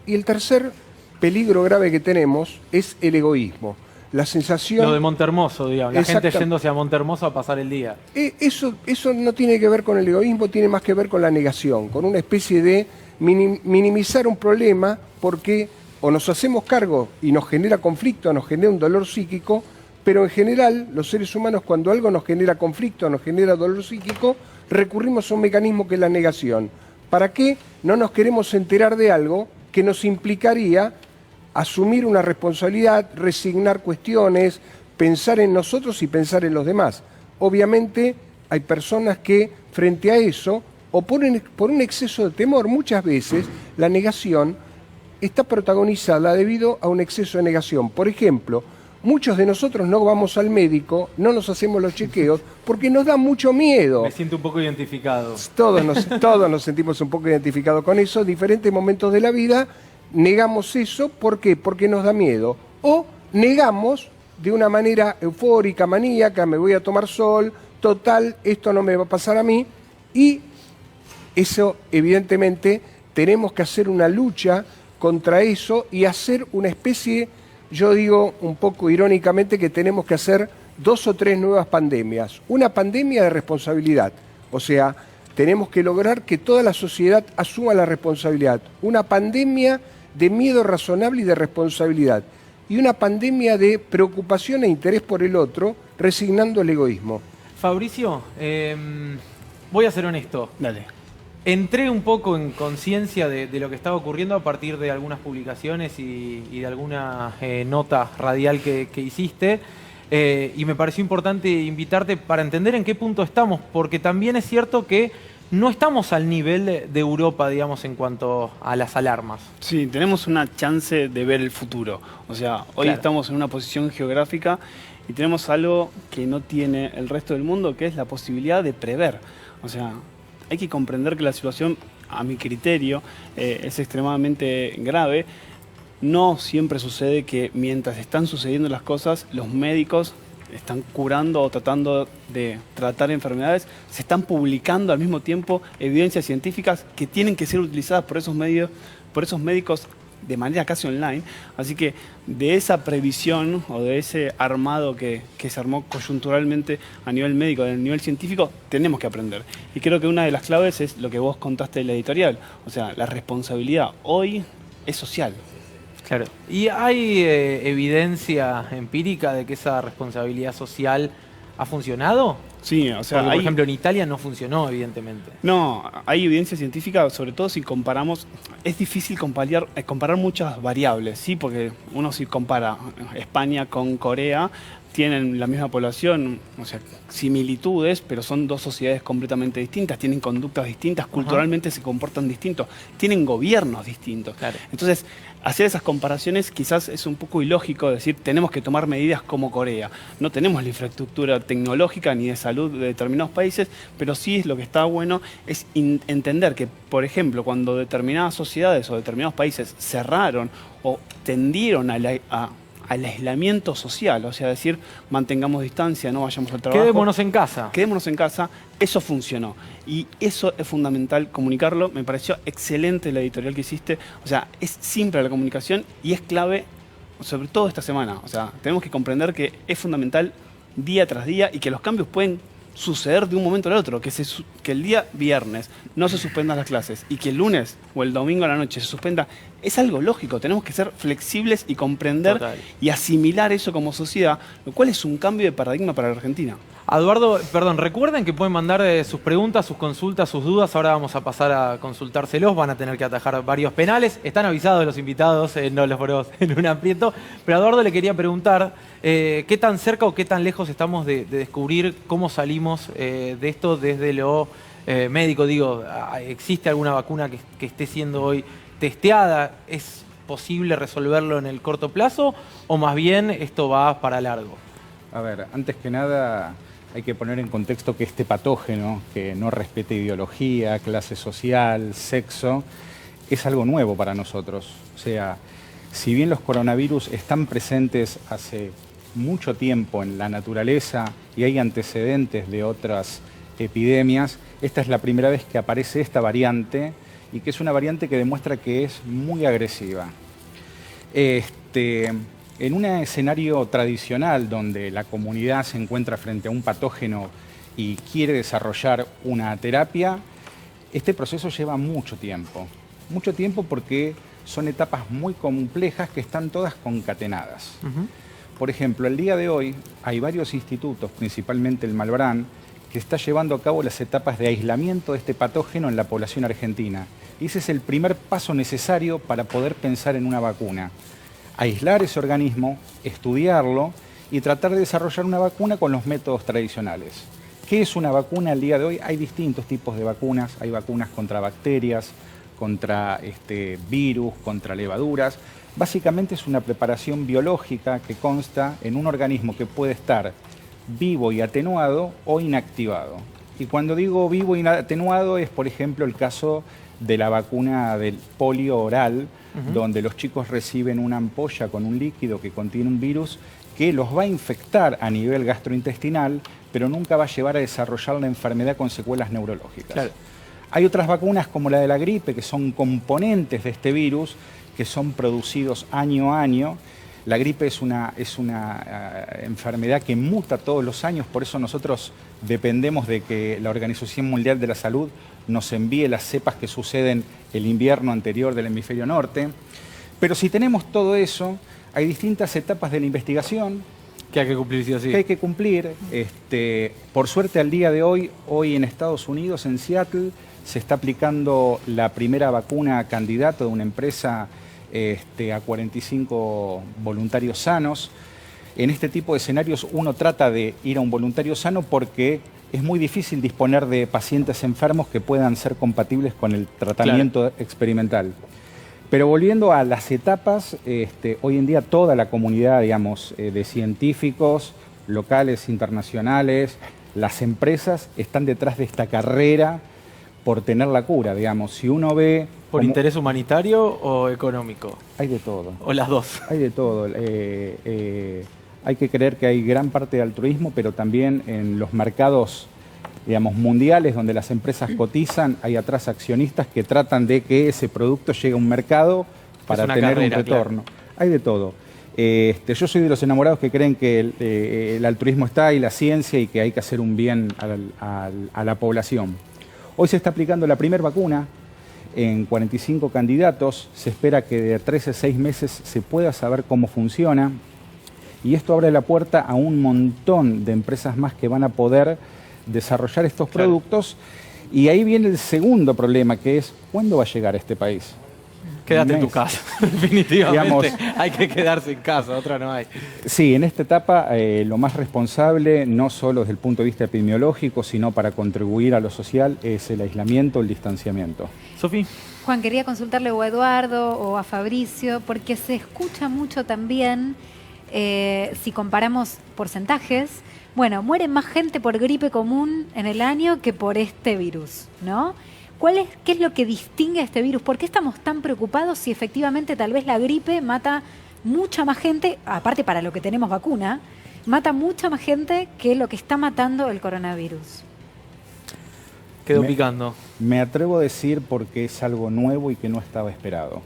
Y el tercer peligro grave que tenemos es el egoísmo. La sensación... Lo de Montehermoso, digamos, la gente yéndose a Montehermoso a pasar el día. Eso no tiene que ver con el egoísmo, tiene más que ver con la negación, con una especie de minimizar un problema porque o nos hacemos cargo y nos genera conflicto, nos genera un dolor psíquico, pero en general los seres humanos cuando algo nos genera conflicto, nos genera dolor psíquico, recurrimos a un mecanismo que es la negación. ¿Para qué? No nos queremos enterar de algo que nos implicaría asumir una responsabilidad, resignar cuestiones, pensar en nosotros y pensar en los demás. Obviamente hay personas que frente a eso, o por un exceso de temor, muchas veces la negación está protagonizada debido a un exceso de negación. Por ejemplo, muchos de nosotros no vamos al médico, no nos hacemos los chequeos, porque nos da mucho miedo. Me siento un poco identificado. Todos nos sentimos un poco identificados con eso. En diferentes momentos de la vida negamos eso. ¿Por qué? Porque nos da miedo. O negamos de una manera eufórica, maníaca, me voy a tomar sol, total, esto no me va a pasar a mí. Y eso, evidentemente, tenemos que hacer una lucha contra eso y hacer una especie, yo digo un poco irónicamente que tenemos que hacer 2 o 3 nuevas pandemias. Una pandemia de responsabilidad, o sea, tenemos que lograr que toda la sociedad asuma la responsabilidad. Una pandemia de miedo razonable y de responsabilidad. Y una pandemia de preocupación e interés por el otro, resignando el egoísmo. Fabricio, voy a ser honesto. Dale. Entré un poco en conciencia de lo que estaba ocurriendo a partir de algunas publicaciones y de alguna nota radial que hiciste. Y me pareció importante invitarte para entender en qué punto estamos, porque también es cierto que no estamos al nivel de Europa, digamos, en cuanto a las alarmas. Sí, tenemos una chance de ver el futuro. O sea, hoy estamos en una posición geográfica y tenemos algo que no tiene el resto del mundo, que es la posibilidad de prever. O sea, hay que comprender que la situación, a mi criterio, es extremadamente grave. No siempre sucede que mientras están sucediendo las cosas, los médicos están curando o tratando de tratar enfermedades, se están publicando al mismo tiempo evidencias científicas que tienen que ser utilizadas por esos médicos de manera casi online. Así que de esa previsión o de ese armado que se armó coyunturalmente a nivel médico, a nivel científico, tenemos que aprender. Y creo que una de las claves es lo que vos contaste en la editorial. O sea, la responsabilidad hoy es social. Claro. ¿Y hay evidencia empírica de que esa responsabilidad social ha funcionado? Sí, o sea, porque, por ejemplo, en Italia no funcionó, evidentemente. No, hay evidencia científica, sobre todo si comparamos. Es difícil comparar muchas variables, ¿sí? Porque uno si compara España con Corea, tienen la misma población, o sea, similitudes, pero son 2 sociedades completamente distintas, tienen conductas distintas, culturalmente se comportan distintos, tienen gobiernos distintos. Claro. Entonces, hacer esas comparaciones quizás es un poco ilógico decir tenemos que tomar medidas como Corea. No tenemos la infraestructura tecnológica ni de salud de determinados países, pero sí lo que está bueno es entender que, por ejemplo, cuando determinadas sociedades o determinados países cerraron o tendieron al aislamiento social, o sea, decir, mantengamos distancia, no vayamos al trabajo. Quedémonos en casa. Quedémonos en casa, eso funcionó. Y eso es fundamental comunicarlo. Me pareció excelente la editorial que hiciste. O sea, es simple la comunicación y es clave, sobre todo esta semana. O sea, tenemos que comprender que es fundamental día tras día y que los cambios pueden suceder de un momento al otro, que el día viernes no se suspendan las clases y que el lunes o el domingo a la noche se suspenda, es algo lógico. Tenemos que ser flexibles y comprender y asimilar eso como sociedad, lo cual es un cambio de paradigma para la Argentina. Eduardo, recuerden que pueden mandar sus preguntas, sus consultas, sus dudas. Ahora vamos a pasar a consultárselos. Van a tener que atajar varios penales. Están avisados los invitados, no los ponemos en un aprieto. Pero a Eduardo le quería preguntar, ¿qué tan cerca o qué tan lejos estamos de descubrir cómo salimos decimos de esto desde lo médico? Digo, ¿existe alguna vacuna que esté siendo hoy testeada? ¿Es posible resolverlo en el corto plazo o más bien esto va para largo? A ver, antes que nada hay que poner en contexto que este patógeno, que no respeta ideología, clase social, sexo, es algo nuevo para nosotros. O sea, si bien los coronavirus están presentes hace mucho tiempo en la naturaleza y hay antecedentes de otras epidemias, esta es la primera vez que aparece esta variante y que es una variante que demuestra que es muy agresiva. En un escenario tradicional donde la comunidad se encuentra frente a un patógeno y quiere desarrollar una terapia, este proceso lleva mucho tiempo. Mucho tiempo porque son etapas muy complejas que están todas concatenadas. Por ejemplo, el día de hoy hay varios institutos, principalmente el Malbrán, que está llevando a cabo las etapas de aislamiento de este patógeno en la población argentina. Y ese es el primer paso necesario para poder pensar en una vacuna. Aislar ese organismo, estudiarlo y tratar de desarrollar una vacuna con los métodos tradicionales. ¿Qué es una vacuna el día de hoy? Hay distintos tipos de vacunas. Hay vacunas contra bacterias, contra virus, contra levaduras. Básicamente es una preparación biológica que consta en un organismo que puede estar vivo y atenuado o inactivado. Y cuando digo vivo y atenuado es, por ejemplo, el caso de la vacuna del polio oral, donde los chicos reciben una ampolla con un líquido que contiene un virus que los va a infectar a nivel gastrointestinal, pero nunca va a llevar a desarrollar la enfermedad con secuelas neurológicas. Claro. Hay otras vacunas como la de la gripe, que son componentes de este virus, que son producidos año a año. La gripe es una enfermedad que muta todos los años, por eso nosotros dependemos de que la Organización Mundial de la Salud nos envíe las cepas que suceden el invierno anterior del hemisferio norte. Pero si tenemos todo eso, hay distintas etapas de la investigación que hay que cumplir, sí o sí. Que hay que cumplir. Por suerte, al día de hoy en Estados Unidos, en Seattle, se está aplicando la primera vacuna candidato de una empresa a 45 voluntarios sanos. En este tipo de escenarios uno trata de ir a un voluntario sano porque es muy difícil disponer de pacientes enfermos que puedan ser compatibles con el tratamiento experimental. Pero volviendo a las etapas, hoy en día toda la comunidad, digamos, de científicos locales, internacionales, las empresas están detrás de esta carrera por tener la cura, digamos. Si uno ve... ¿Por interés humanitario o económico? Hay de todo. ¿O las dos? Hay de todo. Hay que creer que hay gran parte de altruismo, pero también en los mercados, digamos, mundiales, donde las empresas cotizan, hay atrás accionistas que tratan de que ese producto llegue a un mercado para tener un retorno. Claro. Hay de todo. Yo soy de los enamorados que creen que el altruismo está y la ciencia y que hay que hacer un bien a la población. Hoy se está aplicando la primera vacuna en 45 candidatos. Se espera que de 3 a 6 meses se pueda saber cómo funciona. Y esto abre la puerta a un montón de empresas más que van a poder desarrollar estos productos. Y ahí viene el segundo problema, que es ¿cuándo va a llegar a este país? Quédate en tu casa, definitivamente. Digamos, hay que quedarse en casa, otra no hay. Sí, en esta etapa lo más responsable, no solo desde el punto de vista epidemiológico, sino para contribuir a lo social, es el aislamiento, el distanciamiento. Sofía. Juan, quería consultarle o a Eduardo o a Fabricio, porque se escucha mucho también, si comparamos porcentajes, bueno, muere más gente por gripe común en el año que por este virus, ¿no? ¿Qué es lo que distingue a este virus? ¿Por qué estamos tan preocupados si efectivamente tal vez la gripe mata mucha más gente, aparte para lo que tenemos vacuna, mata mucha más gente que lo que está matando el coronavirus? Quedó picando. Me atrevo a decir porque es algo nuevo y que no estaba esperado.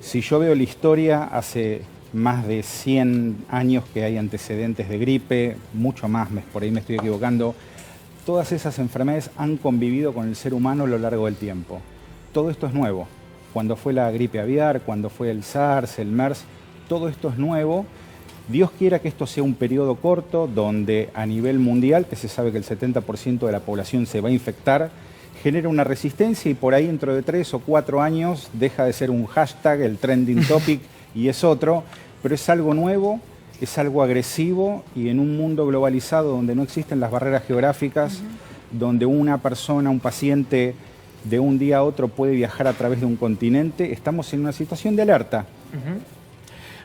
Si yo veo la historia, hace más de 100 años que hay antecedentes de gripe, mucho más, por ahí me estoy equivocando. Todas esas enfermedades han convivido con el ser humano a lo largo del tiempo. Todo esto es nuevo. Cuando fue la gripe aviar, cuando fue el SARS, el MERS, todo esto es nuevo. Dios quiera que esto sea un periodo corto donde a nivel mundial, que se sabe que el 70% de la población se va a infectar, genera una resistencia y por ahí dentro de 3 o 4 años deja de ser un hashtag, el trending topic, y es otro, pero es algo nuevo es algo agresivo y en un mundo globalizado donde no existen las barreras geográficas, donde una persona, un paciente de un día a otro puede viajar a través de un continente, estamos en una situación de alerta.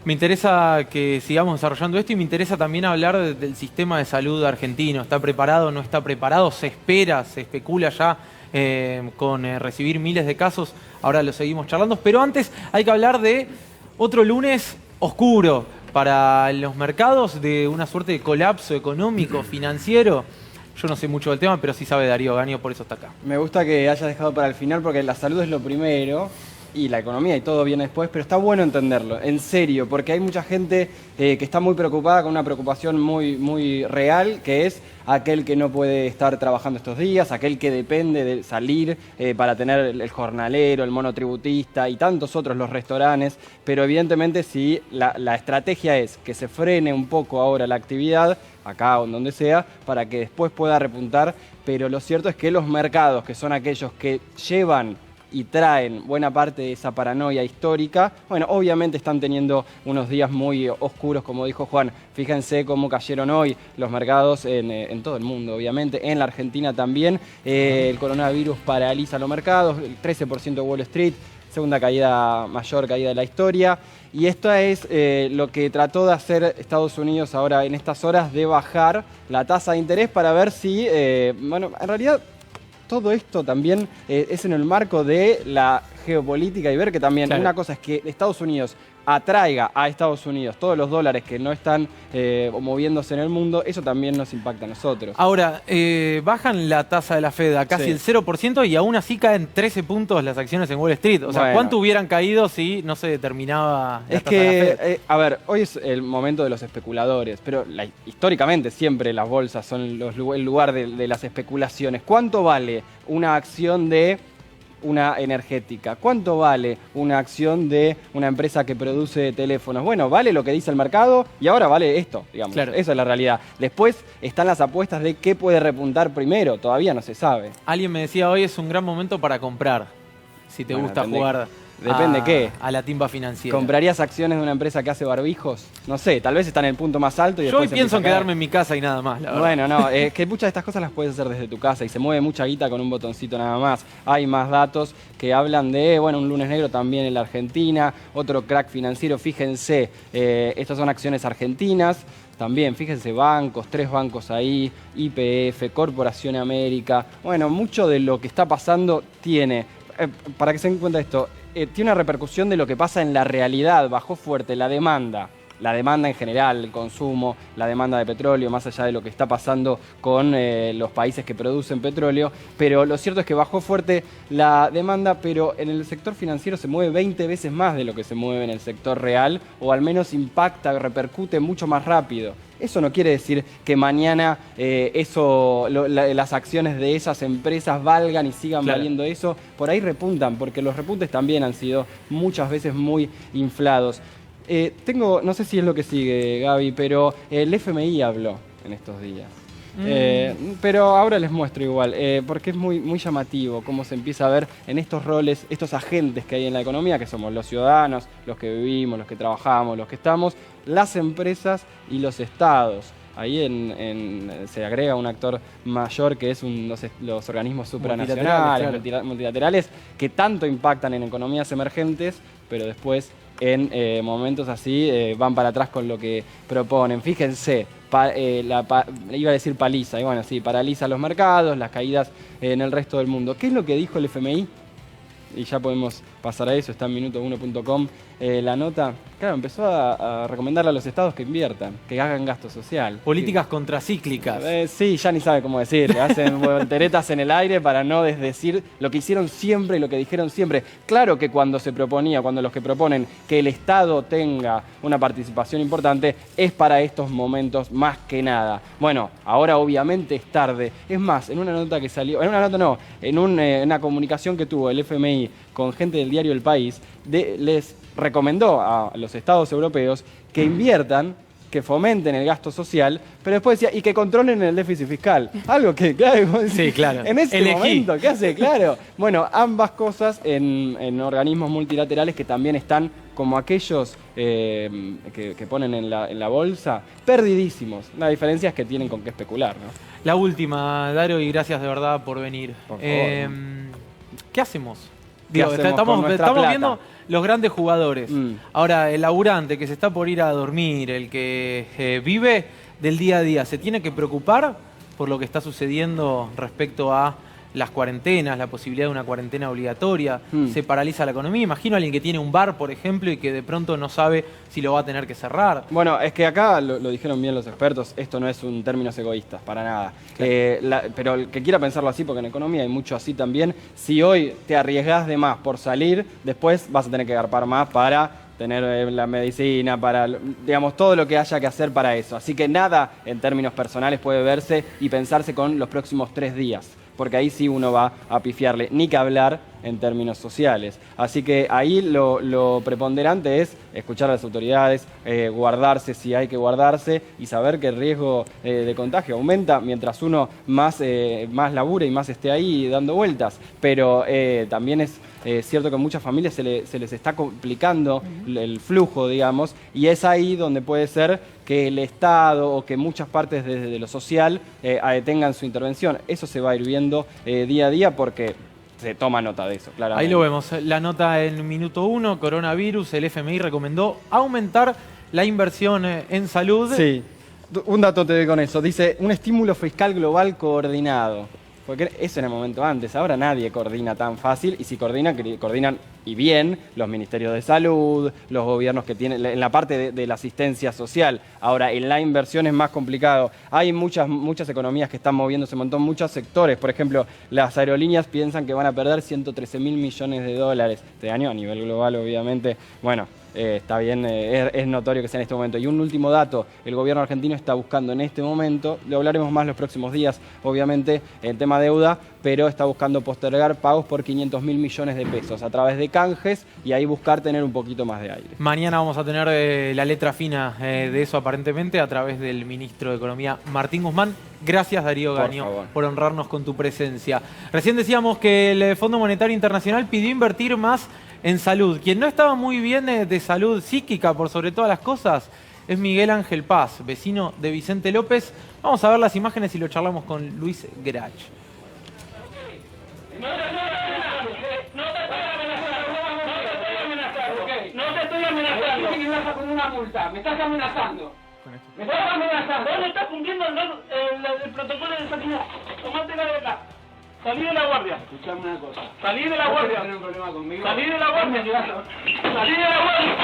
Me interesa que sigamos desarrollando esto y me interesa también hablar del sistema de salud argentino. ¿Está preparado, no está preparado? ¿Se espera, se especula ya con recibir miles de casos? Ahora lo seguimos charlando. Pero antes hay que hablar de otro lunes oscuro para los mercados, de una suerte de colapso económico, financiero. Yo no sé mucho del tema, pero sí sabe Darío Gaño, por eso está acá. Me gusta que hayas dejado para el final porque la salud es lo primero y la economía y todo viene después, pero está bueno entenderlo, en serio, porque hay mucha gente que está muy preocupada con una preocupación muy real, que es aquel que no puede estar trabajando estos días, aquel que depende de salir para tener el jornalero, el monotributista y tantos otros, los restaurantes, pero evidentemente si la estrategia es que se frene un poco ahora la actividad, acá o en donde sea, para que después pueda repuntar, pero lo cierto es que los mercados, que son aquellos que llevan y traen buena parte de esa paranoia histórica, bueno, obviamente están teniendo unos días muy oscuros, como dijo Juan. Fíjense cómo cayeron hoy los mercados en todo el mundo, obviamente, en la Argentina también. El coronavirus paraliza los mercados, el 13% de Wall Street, segunda caída, mayor caída de la historia. Y esto es lo que trató de hacer Estados Unidos ahora en estas horas, de bajar la tasa de interés para ver si, bueno, en realidad todo esto también es en el marco de la geopolítica y ver que también una cosa es que Estados Unidos atraiga a Estados Unidos todos los dólares que no están moviéndose en el mundo, eso también nos impacta a nosotros. Ahora, bajan la tasa de la Fed a casi el 0% y aún así caen 13 puntos las acciones en Wall Street. O sea, bueno, ¿cuánto hubieran caído si no se determinaba la tasa de la Fed? A ver, hoy es el momento de los especuladores, pero históricamente siempre las bolsas son el lugar de las especulaciones. ¿Cuánto vale una acción de una energética? ¿Cuánto vale una acción de una empresa que produce teléfonos? Bueno, vale lo que dice el mercado y ahora vale esto, digamos. Claro. Esa es la realidad. Después están las apuestas de qué puede repuntar primero, todavía no se sabe. Alguien me decía hoy es un gran momento para comprar, si te gusta jugar. Depende qué. A la timba financiera. ¿Comprarías acciones de una empresa que hace barbijos? No sé, tal vez está en el punto más alto y yo hoy pienso en quedarme en mi casa y nada más, la verdad. Bueno, no, es que muchas de estas cosas las puedes hacer desde tu casa y se mueve mucha guita con un botoncito nada más. Hay más datos que hablan de, bueno, un lunes negro también en la Argentina, otro crack financiero, fíjense, estas son acciones argentinas. También, fíjense, bancos, 3 bancos ahí, YPF, Corporación América. Bueno, mucho de lo que está pasando tiene, para que se den cuenta de esto, tiene una repercusión de lo que pasa en la realidad. Bajó fuerte la demanda en general, el consumo, la demanda de petróleo, más allá de lo que está pasando con los países que producen petróleo, pero lo cierto es que bajó fuerte la demanda, pero en el sector financiero se mueve 20 veces más de lo que se mueve en el sector real, o al menos impacta, repercute mucho más rápido. Eso no quiere decir que mañana las acciones de esas empresas valgan y sigan valiendo eso. Por ahí repuntan, porque los repuntes también han sido muchas veces muy inflados. No sé si es lo que sigue, Gaby, pero el FMI habló en estos días. Pero ahora les muestro igual, porque es muy llamativo cómo se empieza a ver en estos roles, estos agentes que hay en la economía, que somos los ciudadanos, los que vivimos, los que trabajamos, los que estamos, las empresas y los estados. Ahí se agrega un actor mayor que es los organismos supranacionales, multilaterales, que tanto impactan en economías emergentes, pero después en momentos así van para atrás con lo que proponen. Fíjense, iba a decir paliza, y bueno, sí, paraliza los mercados, las caídas en el resto del mundo. ¿Qué es lo que dijo el FMI? Y ya podemos pasar a eso, está en minuto1.com la nota. Claro, empezó a recomendarle a los estados que inviertan, que hagan gasto social. Políticas contracíclicas. Sí, ya ni sabe cómo decir. Hacen volteretas en el aire para no desdecir lo que hicieron siempre y lo que dijeron siempre. Claro que cuando los que proponen que el Estado tenga una participación importante, es para estos momentos más que nada. Bueno, ahora obviamente es tarde. Es más, en una nota que salió, en una comunicación que tuvo el FMI con gente del diario El País, les recomendó a los estados europeos que inviertan, que fomenten el gasto social, pero después decía, y que controlen el déficit fiscal. Algo que, claro, sí, claro. En ese momento, ¿qué hace? Claro. Bueno, ambas cosas en organismos multilaterales que también están como aquellos que ponen en la bolsa, perdidísimos. La diferencia es que tienen con qué especular, ¿no? La última, Dario, y gracias de verdad por venir. Por favor. ¿Qué hacemos? ¿Qué hacemos con nuestra plata? Viendo los grandes jugadores. Ahora, el laburante que se está por ir a dormir, el que vive del día a día, ¿se tiene que preocupar por lo que está sucediendo respecto a las cuarentenas, la posibilidad de una cuarentena obligatoria? Se paraliza la economía. Imagino a alguien que tiene un bar, por ejemplo, y que de pronto no sabe si lo va a tener que cerrar. Bueno, es que acá lo dijeron bien los expertos, esto no es un términos egoístas, para nada. Claro. Pero el que quiera pensarlo así, porque en economía hay mucho así también, si hoy te arriesgás de más por salir, después vas a tener que garpar más para tener la medicina, para, digamos, todo lo que haya que hacer para eso. Así que nada en términos personales puede verse y pensarse con los próximos 3 días. Porque ahí sí uno va a pifiarle, ni que hablar en términos sociales. Así que ahí lo preponderante es escuchar a las autoridades, guardarse si hay que guardarse y saber que el riesgo de contagio aumenta mientras uno más labure y más esté ahí dando vueltas. Pero también es cierto que a muchas familias se les está complicando el flujo, digamos, y es ahí donde puede ser que el Estado o que muchas partes desde lo social detengan su intervención. Eso se va a ir viendo día a día porque se toma nota de eso, claramente. Ahí lo vemos, la nota en minuto 1, coronavirus, el FMI recomendó aumentar la inversión en salud. Sí, un dato te doy con eso, dice un estímulo fiscal global coordinado. Porque eso en el momento antes, ahora nadie coordina tan fácil y si coordinan y bien los ministerios de salud, los gobiernos que tienen, en la parte de la asistencia social. Ahora, en la inversión es más complicado. Hay muchas economías que están moviéndose un montón, muchos sectores. Por ejemplo, las aerolíneas piensan que van a perder 113.000 millones de dólares este año a nivel global, obviamente. Bueno, está bien, es notorio que sea en este momento. Y un último dato, el gobierno argentino está buscando en este momento, lo hablaremos más los próximos días, obviamente, el tema deuda, pero está buscando postergar pagos por 500.000 millones de pesos a través de canjes y ahí buscar tener un poquito más de aire. Mañana vamos a tener la letra fina de eso aparentemente a través del ministro de Economía, Martín Guzmán. Gracias, Darío Gaño, por honrarnos con tu presencia. Recién decíamos que el Fondo Monetario Internacional pidió invertir más en salud. Quien no estaba muy bien de salud psíquica, por sobre todas las cosas, es Miguel Ángel Paz, vecino de Vicente López. Vamos a ver las imágenes y lo charlamos con Luis Grach. No te estoy amenazando. Dice que me vas a poner una multa. Me estás amenazando. Me estás amenazando. ¿Dónde estás cumpliendo el protocolo de sanidad? Tomate la de acá. Salí de la guardia. Escuchame una cosa. Salí de la guardia. ¿Tienes un problema conmigo? Salí de la guardia. Salí de la guardia.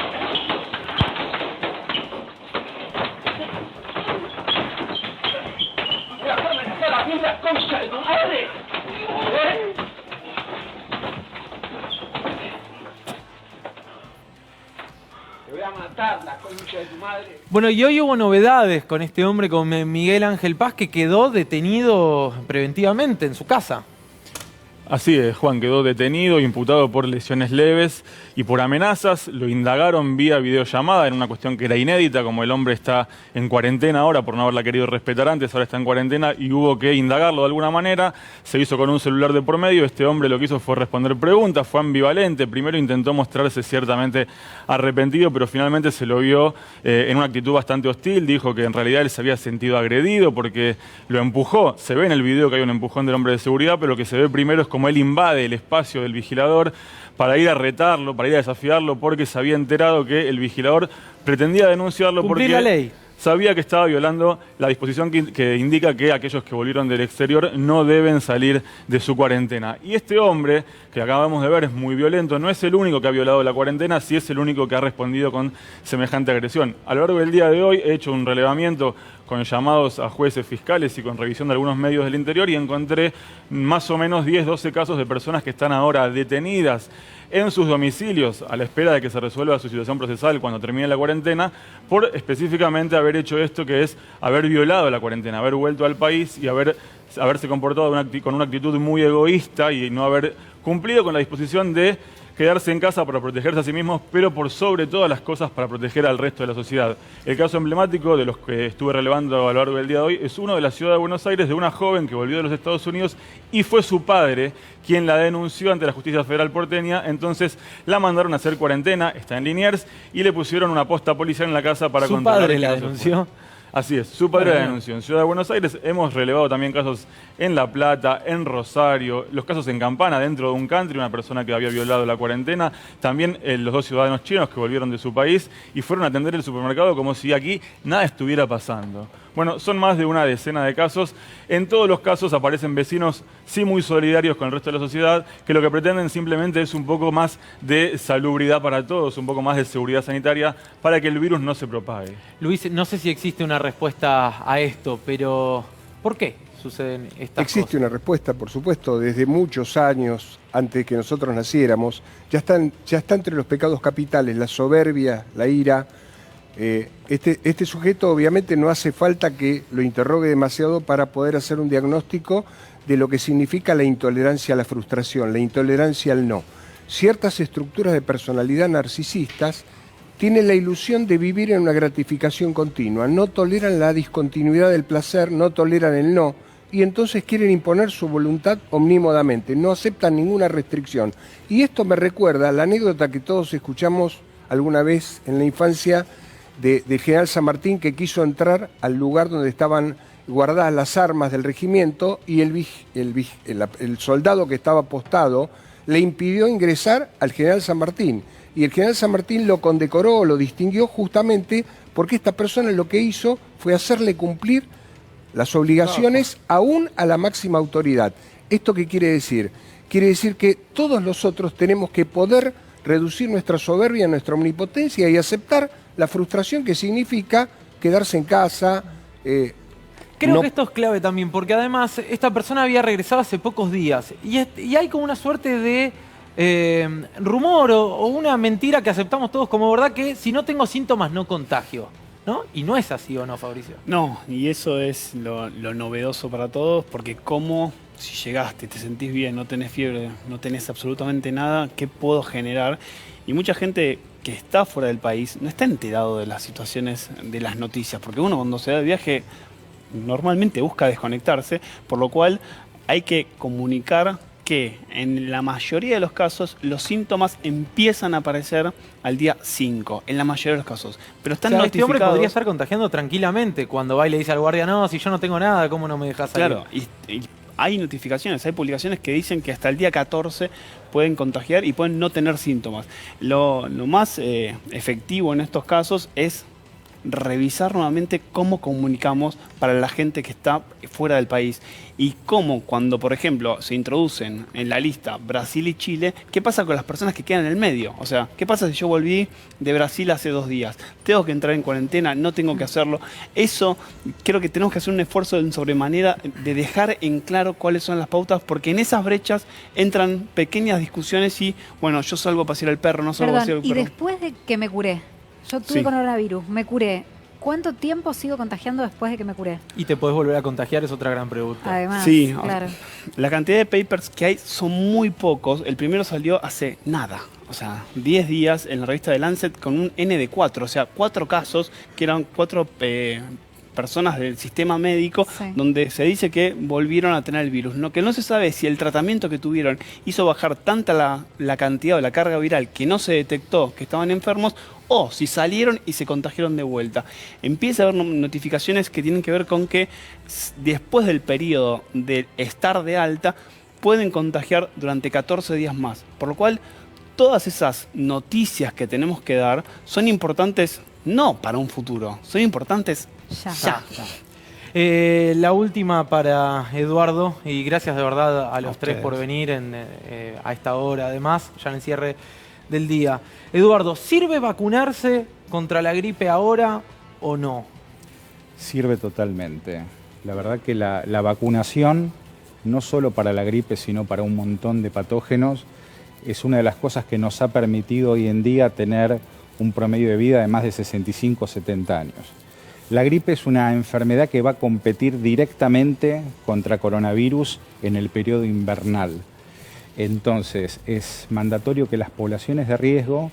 Me vas a amenazar a mí la concha de tu madre. Te voy a matar la concha de tu madre. Bueno, y hoy hubo novedades con este hombre, con Miguel Ángel Paz, que quedó detenido preventivamente en su casa. Así es, Juan, quedó detenido, imputado por lesiones leves y por amenazas. Lo indagaron vía videollamada en una cuestión que era inédita, como el hombre está en cuarentena ahora por no haberla querido respetar antes, ahora está en cuarentena y hubo que indagarlo de alguna manera. Se hizo con un celular de por medio. Este hombre lo que hizo fue responder preguntas, fue ambivalente. Primero intentó mostrarse ciertamente arrepentido, pero finalmente se lo vio en una actitud bastante hostil. Dijo que en realidad él se había sentido agredido porque lo empujó. Se ve en el video que hay un empujón del hombre de seguridad, pero lo que se ve primero es como él invade el espacio del vigilador para ir a retarlo, para ir a desafiarlo, porque se había enterado que el vigilador pretendía denunciarlo porque la ley. Sabía que estaba violando la disposición que indica que aquellos que volvieron del exterior no deben salir de su cuarentena. Y este hombre, que acabamos de ver, es muy violento, no es el único que ha violado la cuarentena, sí es el único que ha respondido con semejante agresión. A lo largo del día de hoy he hecho un relevamiento con llamados a jueces fiscales y con revisión de algunos medios del interior y encontré más o menos 10-12 casos de personas que están ahora detenidas en sus domicilios a la espera de que se resuelva su situación procesal cuando termine la cuarentena por específicamente haber hecho esto, que es haber violado la cuarentena, haber vuelto al país y haberse comportado con una actitud muy egoísta y no haber cumplido con la disposición de quedarse en casa para protegerse a sí mismos, pero por sobre todas las cosas para proteger al resto de la sociedad. El caso emblemático de los que estuve relevando a lo largo del día de hoy es uno de la ciudad de Buenos Aires, de una joven que volvió de los Estados Unidos y fue su padre quien la denunció ante la Justicia Federal porteña. Entonces la mandaron a hacer cuarentena, está en Liniers, y le pusieron una posta policial en la casa para controlar. ¿Su padre la denunció? Así es, su padre la denunció. En Ciudad de Buenos Aires hemos relevado también casos en La Plata, en Rosario, los casos en Campana, dentro de un country, una persona que había violado la cuarentena, también los 2 ciudadanos chinos que volvieron de su país y fueron a atender el supermercado como si aquí nada estuviera pasando. Bueno, son más de una decena de casos. En todos los casos aparecen vecinos sí muy solidarios con el resto de la sociedad, que lo que pretenden simplemente es un poco más de salubridad para todos, un poco más de seguridad sanitaria para que el virus no se propague. Luis, no sé si existe una respuesta a esto, pero ¿por qué suceden estas Existe cosas? una respuesta, por supuesto, desde muchos años, antes de que nosotros naciéramos, ya está entre los pecados capitales la soberbia, la ira. Este sujeto obviamente no hace falta que lo interrogue demasiado para poder hacer un diagnóstico de lo que significa la intolerancia a la frustración, la intolerancia al no. Ciertas estructuras de personalidad narcisistas tienen la ilusión de vivir en una gratificación continua, no toleran la discontinuidad del placer, no toleran el no, y entonces quieren imponer su voluntad omnímodamente, no aceptan ninguna restricción. Y esto me recuerda a la anécdota que todos escuchamos alguna vez en la infancia del general San Martín, que quiso entrar al lugar donde estaban guardadas las armas del regimiento y el soldado que estaba postado le impidió ingresar al general San Martín. Y el general San Martín lo condecoró, lo distinguió justamente porque esta persona lo que hizo fue hacerle cumplir las obligaciones aún a la máxima autoridad. ¿Esto qué quiere decir? Quiere decir que todos nosotros tenemos que poder reducir nuestra soberbia, nuestra omnipotencia y aceptar la frustración que significa quedarse en casa. Creo que esto es clave también, porque además esta persona había regresado hace pocos días y hay como una suerte de rumor o una mentira que aceptamos todos como verdad, que si no tengo síntomas no contagio, ¿no? Y no es así, ¿o no, Fabricio? No, y eso es lo novedoso para todos, porque cómo, si llegaste, te sentís bien, no tenés fiebre, no tenés absolutamente nada, ¿qué puedo generar? Y mucha gente que está fuera del país no está enterado de las situaciones de las noticias, porque uno cuando se da de viaje normalmente busca desconectarse, por lo cual hay que comunicar que en la mayoría de los casos los síntomas empiezan a aparecer al día 5, en la mayoría de los casos. Pero están notificados. Este hombre podría estar contagiando tranquilamente cuando va y le dice al guardia, no, si yo no tengo nada, ¿cómo no me dejas salir? Claro, y hay notificaciones, hay publicaciones que dicen que hasta el día 14 pueden contagiar y pueden no tener síntomas. Lo más efectivo en estos casos es revisar nuevamente cómo comunicamos para la gente que está fuera del país y cómo cuando, por ejemplo, se introducen en la lista Brasil y Chile, ¿qué pasa con las personas que quedan en el medio? O sea, ¿qué pasa si yo volví de Brasil hace 2 días? ¿Tengo que entrar en cuarentena? ¿No tengo que hacerlo? Eso creo que tenemos que hacer un esfuerzo en sobremanera de dejar en claro cuáles son las pautas, porque en esas brechas entran pequeñas discusiones y, bueno, yo salgo a pasear al perro, no salgo a pasear al perro. Y después de que me curé, yo tuve coronavirus, me curé. ¿Cuánto tiempo sigo contagiando después de que me curé? ¿Y te podés volver a contagiar? Es otra gran pregunta. Además, sí, claro. La cantidad de papers que hay son muy pocos. El primero salió hace nada. O sea, 10 días en la revista de Lancet con un N de 4. O sea, 4 casos que eran 4 personas del sistema médico, donde se dice que volvieron a tener el virus. Lo que no se sabe es si el tratamiento que tuvieron hizo bajar tanta la cantidad o la carga viral que no se detectó que estaban enfermos, o si salieron y se contagiaron de vuelta. Empieza a haber notificaciones que tienen que ver con que después del periodo de estar de alta pueden contagiar durante 14 días más. Por lo cual, todas esas noticias que tenemos que dar son importantes no para un futuro, son importantes ya. La última para Eduardo, y gracias de verdad a los tres por venir a esta hora, además, ya en el cierre del día. Eduardo, ¿sirve vacunarse contra la gripe ahora o no? Sirve totalmente. La verdad que la vacunación, no solo para la gripe, sino para un montón de patógenos, es una de las cosas que nos ha permitido hoy en día tener un promedio de vida de más de 65 o 70 años. La gripe es una enfermedad que va a competir directamente contra coronavirus en el periodo invernal. Entonces, es mandatorio que las poblaciones de riesgo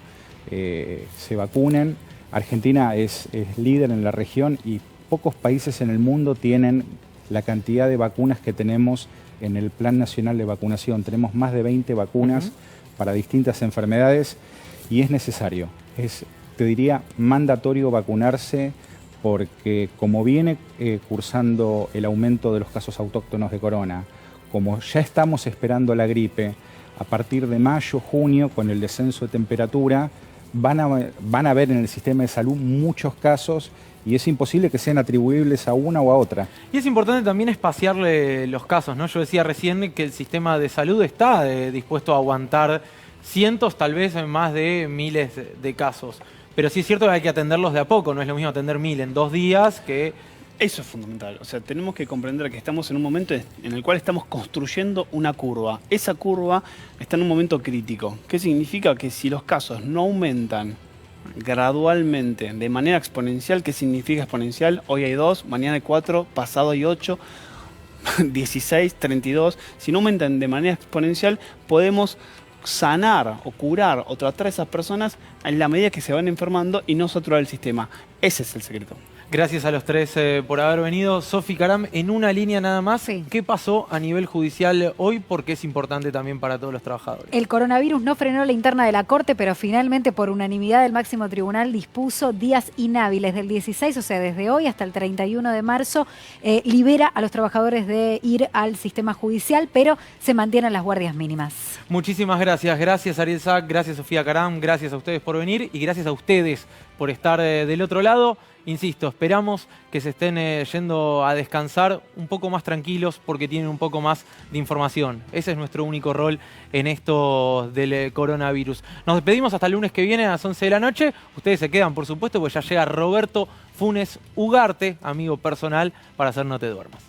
se vacunen. Argentina es líder en la región y pocos países en el mundo tienen la cantidad de vacunas que tenemos en el Plan Nacional de Vacunación. Tenemos más de 20 vacunas para distintas enfermedades y es necesario, te diría, mandatorio vacunarse porque como viene cursando el aumento de los casos autóctonos de corona, como ya estamos esperando la gripe, a partir de mayo, junio, con el descenso de temperatura, van a haber en el sistema de salud muchos casos y es imposible que sean atribuibles a una o a otra. Y es importante también espaciarle los casos, ¿no? Yo decía recién que el sistema de salud está dispuesto a aguantar cientos, tal vez más de miles de casos. Pero sí es cierto que hay que atenderlos de a poco, no es lo mismo atender 1000 en 2 días que... Eso es fundamental, o sea, tenemos que comprender que estamos en un momento en el cual estamos construyendo una curva. Esa curva está en un momento crítico. ¿Qué significa? Que si los casos no aumentan gradualmente, de manera exponencial, ¿qué significa exponencial? Hoy hay 2, mañana hay 4, pasado hay 8, 16, 32. Si no aumentan de manera exponencial, podemos sanar o curar o tratar a esas personas en la medida que se van enfermando y no saturar el sistema. Ese es el secreto. Gracias a los tres por haber venido. Sofi Caram, en una línea nada más, ¿qué pasó a nivel judicial hoy? Porque es importante también para todos los trabajadores. El coronavirus no frenó la interna de la Corte, pero finalmente por unanimidad el máximo tribunal dispuso días inhábiles del 16, o sea, desde hoy hasta el 31 de marzo, libera a los trabajadores de ir al sistema judicial, pero se mantienen las guardias mínimas. Muchísimas gracias. Gracias Ariel Sack, gracias Sofía Caram, gracias a ustedes por venir y gracias a ustedes por estar del otro lado. Insisto, esperamos que se estén yendo a descansar un poco más tranquilos porque tienen un poco más de información. Ese es nuestro único rol en esto del coronavirus. Nos despedimos hasta el lunes que viene a las 11 de la noche. Ustedes se quedan, por supuesto, porque ya llega Roberto Funes Ugarte, amigo personal, para hacer No Te Duermas.